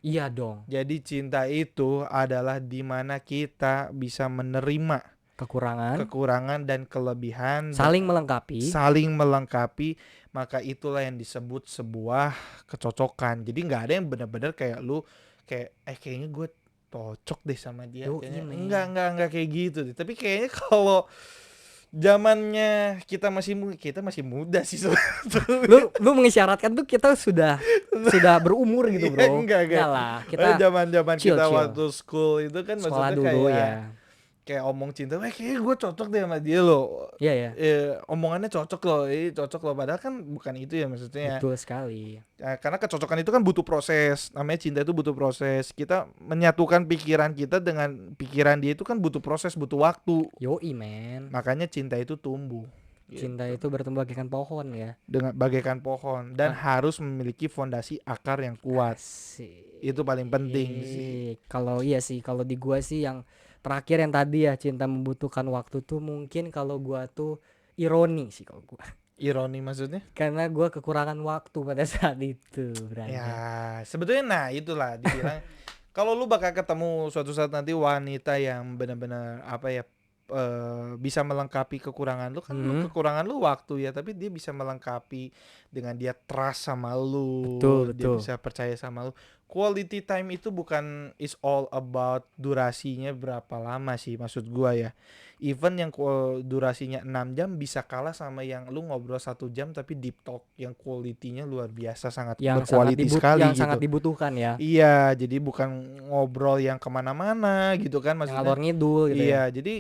Iya dong. Jadi cinta itu adalah dimana kita bisa menerima kekurangan dan kelebihan, Saling melengkapi. saling melengkapi, maka itulah yang disebut sebuah kecocokan. Jadi nggak ada yang benar-benar kayak lu kayak kayaknya gue cocok deh sama dia. Yo, Kayaknya iya, enggak kayak gitu deh. Tapi kayaknya kalau zamannya kita masih muda sih sebetulnya. lu mengisyaratkan tuh kita sudah berumur gitu, Iya, bro. enggak. lah, kita Zaman chill, kita chill. waktu school itu kan sekolah maksudnya dulu kayak ya. kayak omong cinta, kayaknya gue cocok deh sama dia loh. Iya ya. Omongannya cocok loh, padahal kan bukan itu ya maksudnya. Betul sekali. Ya, karena kecocokan itu kan butuh proses. Namanya cinta itu butuh proses. Kita menyatukan pikiran kita dengan pikiran dia itu kan butuh proses, butuh waktu. Yoi man. Makanya cinta itu tumbuh. Cinta itu bertumbuh bagaikan pohon ya. Dengan bagaikan pohon dan harus memiliki fondasi akar yang kuat. Itu paling penting sih. Kalau di gua sih yang terakhir yang tadi ya, cinta membutuhkan waktu tuh mungkin kalau gua tuh ironi sih kalau gua. Ironi maksudnya? karena gue kekurangan waktu pada saat itu, brother. Ya, sebetulnya nah itulah dibilang kalau lu bakal ketemu suatu saat nanti wanita yang benar-benar apa ya bisa melengkapi kekurangan lu kan kekurangan lu waktu ya, tapi dia bisa melengkapi dengan dia trust sama lu, Betul, dia betul. bisa percaya sama lu. Quality time itu bukan is all about durasinya berapa lama sih maksud gua ya. Even yang durasinya 6 jam bisa kalah sama yang lu ngobrol 1 jam tapi deep talk yang quality-nya luar biasa sangat berquality sekali yang gitu. sangat dibutuhkan ya. Iya, jadi bukan ngobrol yang kemana-mana gitu kan Yang maksudnya. ngalor ngidul gitu ya. Iya, jadi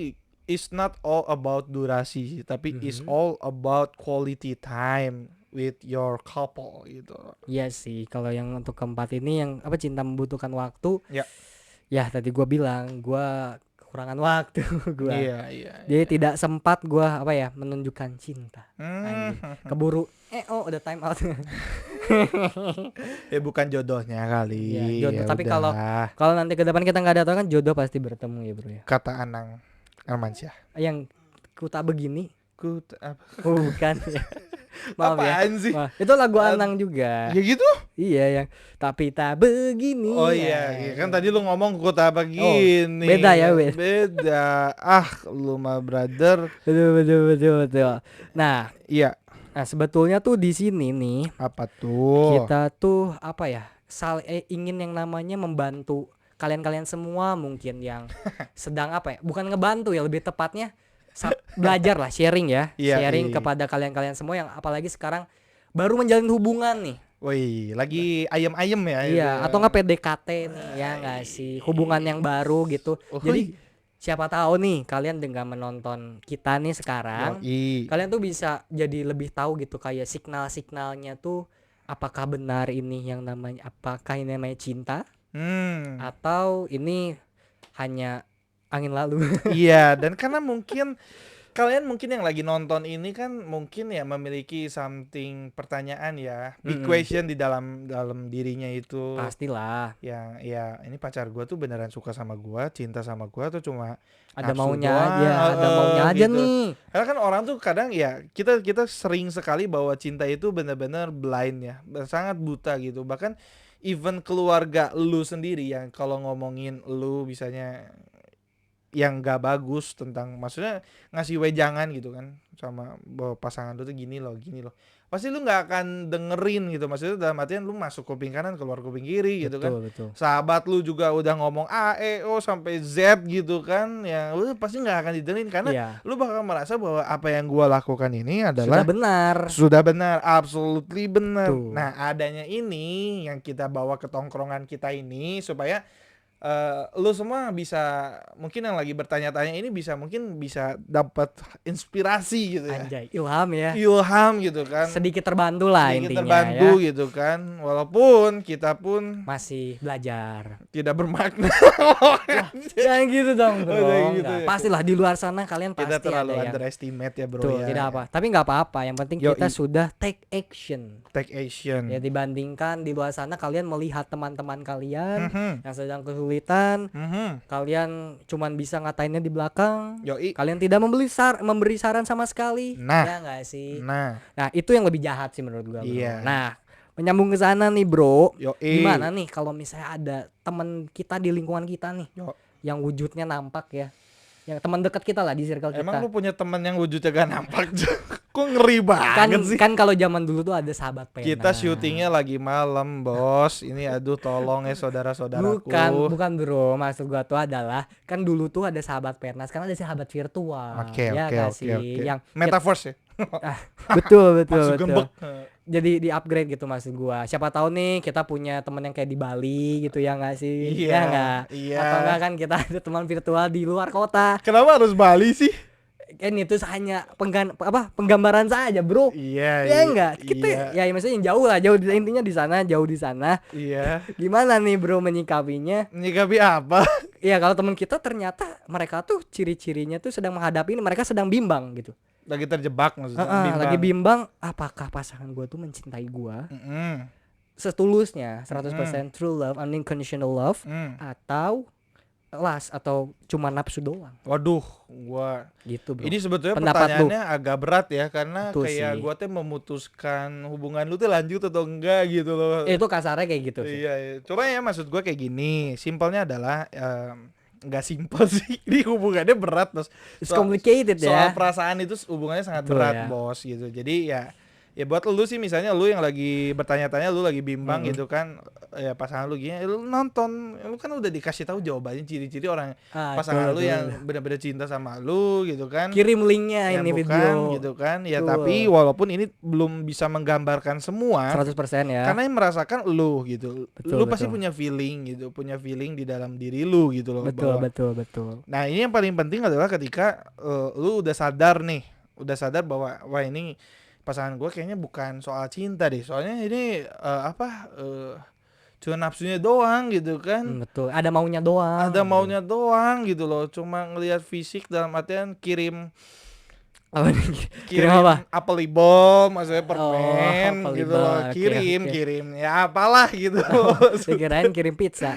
it's not all about durasi, tapi it's all about quality time with your couple gitu. Iya sih, kalau yang untuk keempat ini yang apa cinta membutuhkan waktu. Ya. Ya tadi gua bilang gua kekurangan waktu gua. Iya. Jadi tidak sempat gua apa ya menunjukkan cinta. Hmm. Anjing. Keburu udah time out. Ya bukan jodohnya kali. Iya, jodoh. Ya Tapi udah. kalau nanti ke depan kita nggak datang kan jodoh pasti bertemu ya, Bro ya. Kata Anang Armansyah. Yang ku tak begini. Apa? Oh, bukan ya. Maaf ya. Apaan sih? Wah, itu lagu Anang juga. Ya gitu? Iya yang tapi tak begini. Oh iya, kan tadi lu ngomong kota apa gini. beda ya, beda. Beda. Ah, lu mah brother. Betul. Nah, Iya, sebetulnya tuh di sini nih apa tuh? kita tuh apa ya? Ingin yang namanya membantu kalian-kalian semua mungkin yang sedang apa ya? Bukan ngebantu ya, lebih tepatnya belajar lah, sharing ya. Iya, Sharing iya. kepada kalian-kalian semua yang apalagi sekarang baru menjalin hubungan nih. Wih, lagi ayem-ayem ya. Iya, itu. atau nggak PDKT nih ya nggak sih, hubungan yang baru gitu. Oh, Jadi siapa tahu nih kalian dengan menonton kita nih sekarang, Yoi. kalian tuh bisa jadi lebih tahu gitu kayak signal-signalnya tuh apakah benar ini yang namanya apakah ini namanya cinta atau ini hanya angin lalu. Iya, dan karena mungkin kalian mungkin yang lagi nonton ini kan mungkin ya memiliki something pertanyaan ya, big question di dalam dirinya itu. Pastilah Yang ya ini pacar gua tuh beneran suka sama gua, cinta sama gua, atau cuma ada nafsu maunya doang, aja, ada maunya aja gitu. nih. Karena kan orang tuh kadang ya kita sering sekali bahwa cinta itu benar-benar blind ya, sangat buta gitu. Bahkan even keluarga lu sendiri yang kalau ngomongin lu misalnya yang gak bagus tentang maksudnya ngasih wejangan gitu kan sama bahwa pasangan lu tuh gini loh, pasti lu nggak akan dengerin gitu, maksudnya dalam artian lu masuk kuping kanan keluar kuping kiri gitu kan. Betul. Sahabat lu juga udah ngomong A, E, O sampai Z gitu kan, ya lu pasti nggak akan didengerin karena Iya. lu bakal merasa bahwa apa yang gua lakukan ini adalah Sudah benar. absolutely benar. Tuh. Nah, adanya ini yang kita bawa ke tongkrongan kita ini supaya lu semua bisa, mungkin yang lagi bertanya-tanya ini mungkin bisa dapat inspirasi gitu ya. Anjay, ilham ya. Ilham gitu kan. Sedikit terbantu lah Sedikit intinya terbantu ya. gitu kan. Walaupun kita pun Masih belajar. tidak bermakna. Jangan gitu dong, Bro. Oh, jangan gitu Enggak. ya. Pastilah di luar sana kalian pasti Kita terlalu ada yang underestimate ya, Bro. tuh, ya. tidak apa. Tapi nggak apa-apa. Yang penting Yoi. kita sudah take action. Take action. Ya dibandingkan di luar sana kalian melihat teman-teman kalian Mhm. yang sedang kesulitan, Mhm. kalian cuman bisa ngatainnya di belakang. Yoi. Kalian tidak memberi saran sama sekali. Nah. Ya nggak sih? Nah, Nah, itu yang lebih jahat sih menurut gua, Bro. Iya. Nah, menyambung ke sana nih, Bro. yoi. Gimana nih kalau misalnya ada teman kita di lingkungan kita nih Yo. yang wujudnya nampak ya, yang teman dekat kita lah di circle Emang kita. lu punya temen yang wujudnya gak nampak? Kok ngeri Kan banget sih? kan kalau zaman dulu tuh ada sahabat pena. Kita syutingnya lagi malam, bos. Ini aduh tolong ya saudara-saudaraku. Bukan Bro, maksud gua tuh adalah kan dulu tuh ada sahabat pena, sekarang ada sahabat virtual. Oke, ya oke, nggak oke, sih? oke. Yang Metaverse ya? betul Maksud gembek. Jadi di upgrade gitu maksud gua. Siapa tahu nih kita punya temen yang kayak di Bali gitu ya nggak sih? Iya, Ya nggak? iya. Atau enggak kan kita ada teman virtual di luar kota. Kenapa harus Bali sih? Kan itu hanya penggambaran saja, Bro. Iya. Ya enggak? Kita Iya. ya maksudnya jauh lah, intinya di sana, jauh di sana. Iya. Gimana nih, Bro, menyikapinya? Nyikapi apa? Ya kalau teman kita ternyata mereka tuh ciri-cirinya tuh sedang menghadapi ini, mereka sedang bimbang gitu. Lagi terjebak maksudnya. Lagi bimbang apakah pasangan gua tuh mencintai gua setulusnya 100% true love, unconditional love, atau last atau cuma nafsu doang Waduh, gua gitu, Bro. ini sebetulnya Pendapat lu. pertanyaannya agak berat ya karena Betul kayak sih. gua tuh memutuskan hubungan lu tuh lanjut atau enggak gitu loh. Itu kasarnya kayak gitu sih. Iya, iya. Coba ya maksud gua kayak gini, simpelnya adalah nggak simpel sih. Ini hubungannya berat, Bos. It's Soal- complicated Soal ya. perasaan itu hubungannya sangat Betul berat, ya. Bos gitu. Jadi ya buat lu sih misalnya lu yang lagi bertanya-tanya, lu lagi bimbang gitu kan, ya pasangan lu gini, lu nonton, lu kan udah dikasih tahu jawabannya, ciri-ciri orang pasangan lu Betul, yang betul. benar-benar cinta sama lu gitu kan. Kirim linknya Ya ini bukan video. gitu kan. Ya Betul. tapi walaupun ini belum bisa menggambarkan semua 100% ya. karena yang merasakan lu gitu. Betul, Lu pasti betul. punya feeling gitu, punya feeling di dalam diri lu gitu loh. betul, bahwa- betul. Nah, ini yang paling penting adalah ketika lu udah sadar bahwa wah ini pasangan gue kayaknya bukan soal cinta deh. Soalnya ini cuma nafsunya doang gitu kan. Betul. Ada maunya doang. Ada maunya doang gitu loh. Cuma ngelihat fisik dalam artian kirim Apa nih? Kirim apa? apel bom, maksudnya permen apel gitu loh. ibom, oke, Kirim, oke. kirim. Ya apalah gitu. Dikirain kirim pizza.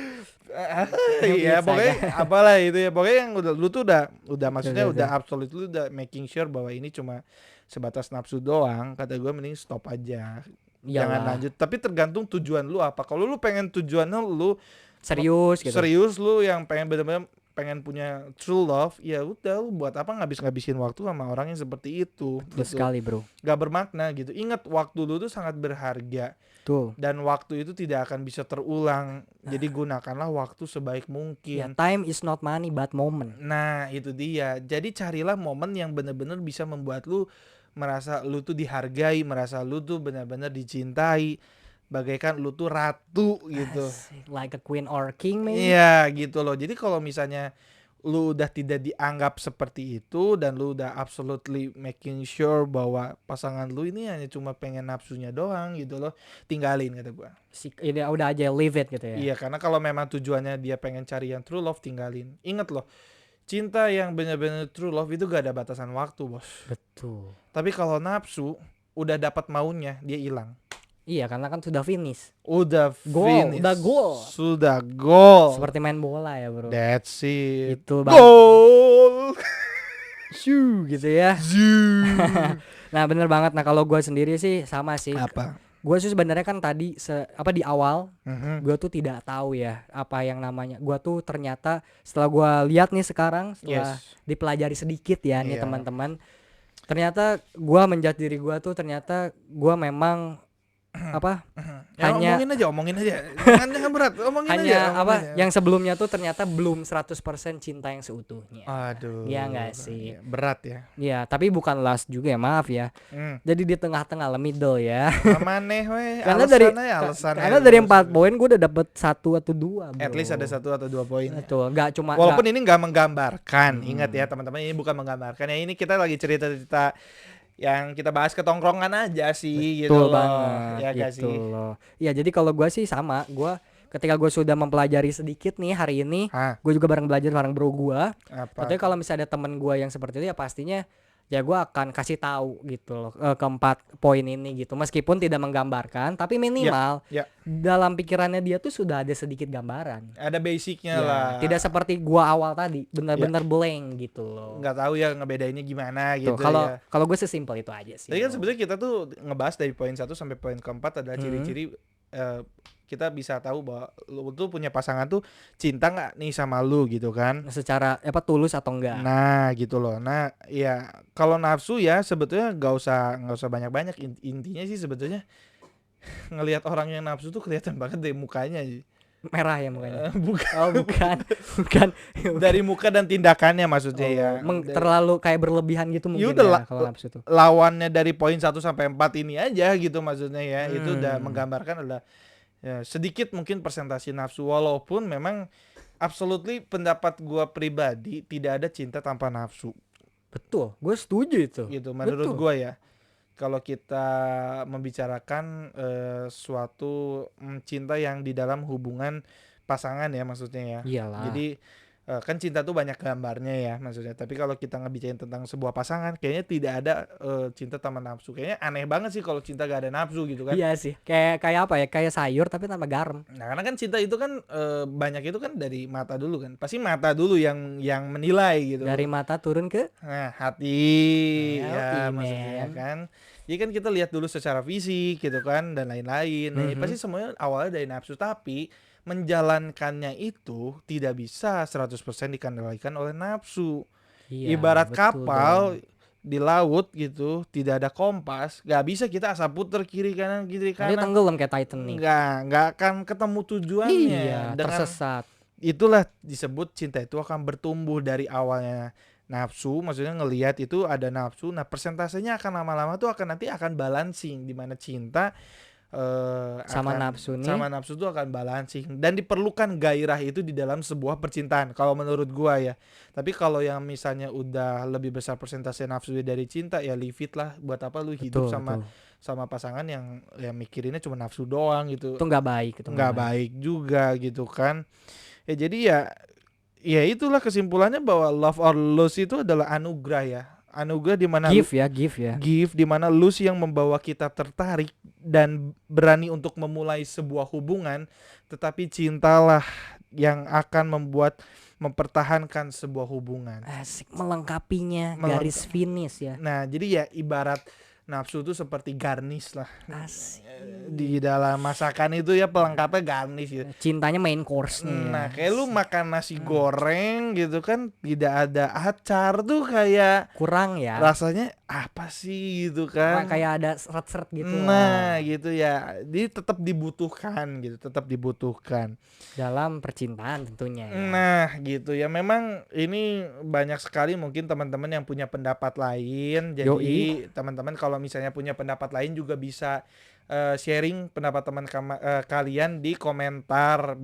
Iya, Biasa pokoknya apalah itu ya. Pokoknya yang lu tuh udah maksudnya Betul, udah absolut, lu udah making sure bahwa ini cuma sebatas nafsu doang. Kata gue mending stop aja. Jangan Iyalah. lanjut. Tapi tergantung tujuan lu apa. Kalau lu pengen tujuannya lu Serius gitu. serius, lu yang pengen benar-benar pengen punya true love, ya udah lu buat apa ngabis-ngabisin waktu sama orang yang seperti itu. Betul sekali, Bro. Gak bermakna gitu. Ingat waktu lu tuh sangat berharga Tuh. dan waktu itu tidak akan bisa terulang. Jadi gunakanlah waktu sebaik Ya, mungkin. time is not money but moment. Nah, itu dia. Jadi carilah momen yang benar-benar bisa membuat lu merasa lu tuh dihargai, merasa lu tuh benar-benar dicintai, bagaikan lu tuh ratu gitu. Asik, like a queen or king maybe. Iya, gitu loh. Jadi kalau misalnya lu udah tidak dianggap seperti itu dan lu udah absolutely making sure bahwa pasangan lu ini hanya cuma pengen nafsunya doang gitu loh, tinggalin kata gua. Ini udah aja leave it gitu ya. Iya, karena kalau memang tujuannya dia pengen cari yang true love, tinggalin. Ingat loh, cinta yang benar-benar true love itu gak ada batasan waktu, Bos. Betul. Tapi kalau nafsu udah dapat maunya, dia hilang. Iya, karena kan sudah finish. Udah Goal, finish. udah goal. Sudah gol. Seperti main bola ya, Bro. That's it. Itu Bang. Gol. Shoo, gitu ya. Zoom. Nah, bener banget. Nah, kalau gue sendiri sih sama sih. Apa? Gue sih sebenarnya kan tadi di awal Mhm. gue tuh tidak tahu ya apa yang namanya. Gue tuh ternyata setelah gue lihat nih sekarang, setelah Yes. dipelajari sedikit ya nih Iya. teman-teman, ternyata gue menjudge diri gue tuh ternyata gue memang apa Ya, hanya- omongin aja. Jangan berat, omongin aja. hanya omongin apa aja. yang sebelumnya tuh ternyata belum 100% cinta yang seutuhnya. Aduh. Iya nggak sih? Berat ya. Ya, tapi bukan last juga ya, maaf ya. Jadi di tengah-tengah lah, middle ya. Maneh we. Karena dari 4 poin gue udah dapet 1 atau 2, bro. At least ada 1 atau 2 poin. ya. Betul, nggak cuma Walaupun nggak- ini nggak menggambarkan, ingat ya teman-teman, ini bukan menggambarkan ya, ini kita lagi cerita-cerita yang kita bahas ketongkrongan aja sih gitu betul loh. banget Ya gak gitu sih? loh. Ya jadi kalau gue sih sama, gue ketika gue sudah mempelajari sedikit nih hari ini, Hah, gue juga belajar bareng bro gue. apa? Katanya kalau misalnya ada temen gue yang seperti itu ya pastinya ya gue akan kasih tahu gitu loh keempat poin ini gitu, meskipun tidak menggambarkan tapi minimal ya. dalam pikirannya dia tuh sudah ada sedikit gambaran. Ada basicnya Ya, lah. tidak seperti gua awal tadi benar-benar blank gitu loh. Nggak tahu ya ngebedainnya gimana Tuh, gitu kalau ya. kalau gue sesimpel itu aja sih. Tadi kan bro. sebenarnya kita tuh ngebahas dari poin 1 sampai poin keempat adalah ciri-ciri kita bisa tahu bahwa lu tuh punya pasangan tuh cinta nggak nih sama lu gitu kan. Secara tulus atau enggak. Nah gitu loh. Nah ya kalau nafsu ya sebetulnya nggak usah banyak-banyak. Intinya sih sebetulnya ngelihat orang yang nafsu tuh kelihatan banget dari mukanya. Merah ya mukanya. Bukan Oh bukan. bukan. dari muka dan tindakannya maksudnya ya. Terlalu kayak berlebihan gitu mungkin udah ya kalau nafsu tuh. Lawannya dari poin 1 sampai 4 ini aja gitu maksudnya ya. Itu udah Hmm. menggambarkan adalah ya, sedikit mungkin persentase nafsu, walaupun memang absolutely pendapat gua pribadi tidak ada cinta tanpa nafsu Betul. Gue setuju itu. gitu menurut Betul. gua ya. Kalau kita membicarakan suatu cinta yang di dalam hubungan pasangan ya maksudnya ya. Iyalah. Jadi kan cinta tuh banyak gambarnya ya maksudnya. Tapi kalau kita ngebicarain tentang sebuah pasangan, kayaknya tidak ada cinta tanpa nafsu. Kayaknya aneh banget sih kalau cinta gak ada nafsu gitu kan. Iya sih. Kayak apa ya? Kayak sayur tapi tanpa garam. Nah, karena kan cinta itu kan banyak itu kan dari mata dulu kan. Pasti mata dulu yang menilai gitu. Dari mata turun ke Nah, hati Healthy, ya maksudnya man. kan. Jadi kan kita lihat dulu secara fisik gitu kan dan lain-lain. Nah, Mhm. pasti semuanya awalnya dari nafsu, tapi menjalankannya itu tidak bisa 100% dikendalikan oleh nafsu. Iya, Ibarat betul kapal dong. di laut gitu, tidak ada kompas, gak bisa kita asal puter kiri kanan Nanti kanan. tenggelam kayak Titanic. Nggak akan ketemu tujuannya. Iya, Dengan tersesat. itulah disebut cinta itu akan bertumbuh dari awalnya nafsu, maksudnya ngelihat itu ada nafsu. Nah, persentasenya akan lama-lama tuh nanti akan balancing, di mana cinta Sama akan nafsu nih. sama nafsu tuh akan balancing, dan diperlukan gairah itu di dalam sebuah percintaan kalau menurut gua ya. Tapi kalau yang misalnya udah lebih besar persentase nafsu dari cinta, ya leave it lah. Buat apa lu hidup Betul, sama betul. sama pasangan yang mikirinnya cuma nafsu doang gitu. Itu nggak baik, itu Nggak baik juga gitu kan. Ya jadi ya itulah kesimpulannya bahwa love or lose itu adalah anugerah ya. Anugerah di mana Give ya. gift, di mana lose yang membawa kita tertarik dan berani untuk memulai sebuah hubungan, tetapi cintalah yang akan mempertahankan sebuah hubungan. Asik, melengkapinya, Melengka- garis finish ya. Nah, jadi ya ibarat nafsu itu seperti garnish lah. Asik. Di dalam masakan itu ya pelengkapnya garnish gitu. Cintanya main course-nya. Nah, kayak lu makan nasi goreng gitu kan, tidak ada acar tuh kayak kurang ya. rasanya apa sih gitu kan. Kayak ada seret-seret gitu Nah, lah. gitu ya. Jadi tetap dibutuhkan gitu, tetap dibutuhkan. Dalam percintaan tentunya ya. Nah, gitu ya. Memang ini banyak sekali mungkin teman-teman yang punya pendapat lain. Jadi Yoi. teman-teman kalau misalnya punya pendapat lain juga bisa sharing pendapat kalian di komentar.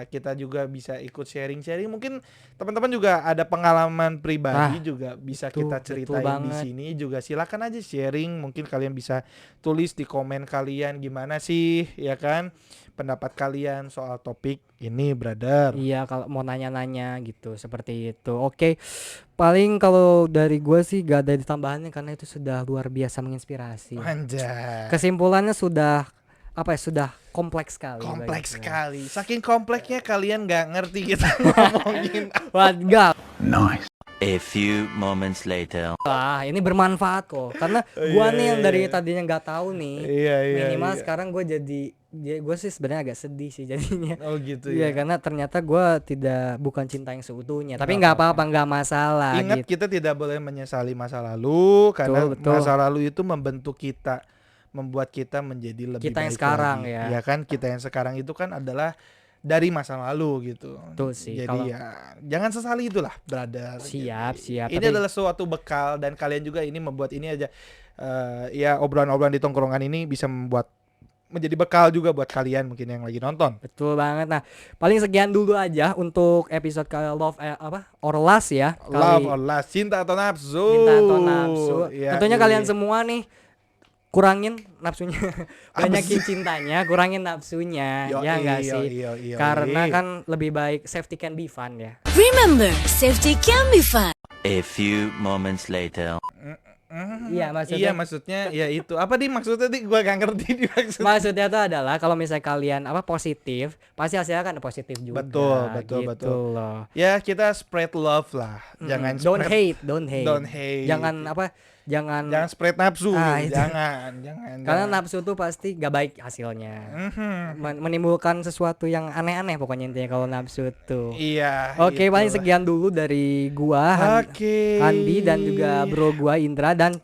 Kita juga bisa ikut sharing-sharing. Mungkin teman-teman juga ada pengalaman pribadi juga bisa betul, kita betul ceritain di banget. sini juga. Silakan aja sharing. Mungkin kalian bisa tulis di komen kalian gimana sih ya kan pendapat kalian soal topik ini, brother. Iya, kalau mau nanya-nanya gitu seperti itu. Oke. Paling kalau dari gue sih gak ada ditambahannya karena itu sudah luar biasa menginspirasi. Anjay. Kesimpulannya sudah sudah kompleks sekali. Kompleks bagi gue. sekali. Saking kompleksnya kalian nggak ngerti kita ngomongin. Wah, enggak A few moments later. lah, ini bermanfaat kok. Karena gua nih yang dari tadinya nggak tahu nih. Iya. Minimal sekarang gue gue sih sebenarnya agak sedih sih jadinya. Oh gitu Iya, ya. karena ternyata gue bukan cinta yang seutuhnya. Tapi Nggak nggak apa-apa, nggak masalah. Ingat gitu. kita tidak boleh menyesali masa lalu karena Betul. masa lalu itu membentuk kita, membuat kita menjadi lebih Kita yang baik sekarang lagi. ya. Ya kan, kita yang sekarang itu kan adalah dari masa lalu gitu. Betul sih, Jadi kalau- ya jangan sesali itulah, brother. Siap. Ini Tapi- adalah suatu bekal dan kalian juga ini membuat ini aja ya obrolan-obrolan di tongkrongan ini bisa menjadi bekal juga buat kalian mungkin yang lagi nonton. Betul banget. Nah, paling sekian dulu aja untuk episode Love or Lust ya. Love or lust, cinta atau nafsu. Cinta atau nafsu. Ya, Tentunya iya. kalian semua nih kurangin nafsunya, Apa banyakin cintanya, kurangin nafsunya, ya enggak sih? Iya. Karena kan lebih baik safety can be fun ya. Remember, safety can be fun. A few moments later. Iya, maksudnya- maksudnya ya itu. Apa maksudnya gua gak ngerti maksudnya. Maksudnya tuh adalah kalau misalnya kalian positif, pasti hasilnya kan positif juga. Betul. gitu loh. Ya kita spread love lah. Jangan Don't spread, hate, don't hate. Don't hate. Jangan Jangan spread nafsu. Ah, itu. Jangan. karena nafsu tuh pasti gak baik hasilnya. Mhm. Menimbulkan sesuatu yang aneh-aneh pokoknya intinya kalau nafsu tuh. Iya. Oke, paling itulah. sekian dulu dari gua Oke. Handi dan juga bro gua Indra, dan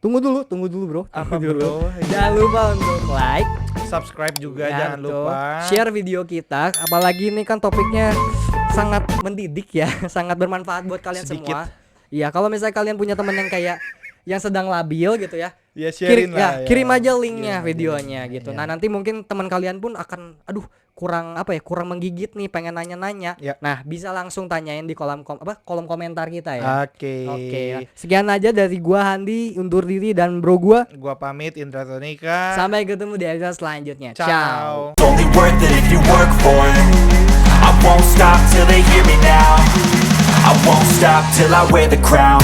tunggu dulu bro. Apa Tunggu dulu. bro? Jangan lupa untuk like, Subscribe juga ya, jangan betul. lupa. Share video kita, apalagi ini kan topiknya sangat mendidik ya, sangat bermanfaat buat kalian Sedikit. semua. Iya, kalau misalnya kalian punya temen yang kayak yang sedang labil gitu ya, Ya sharein lah. kirim aja linknya, Kirim aja videonya linknya, gitu. ya. Nah, nanti mungkin teman kalian pun akan kurang kurang menggigit nih, pengen nanya-nanya. Ya. Nah, bisa langsung tanyain di kolom komentar kita ya. Oke. Oke. Sekian aja dari gua Handi, undur diri, dan bro gua. Gua pamit, Indra Tonika. Sampai ketemu di episode selanjutnya. Ciao. Ciao. It's only worth it if you work for it. I won't stop till they hear me now. stop till I wear the crown.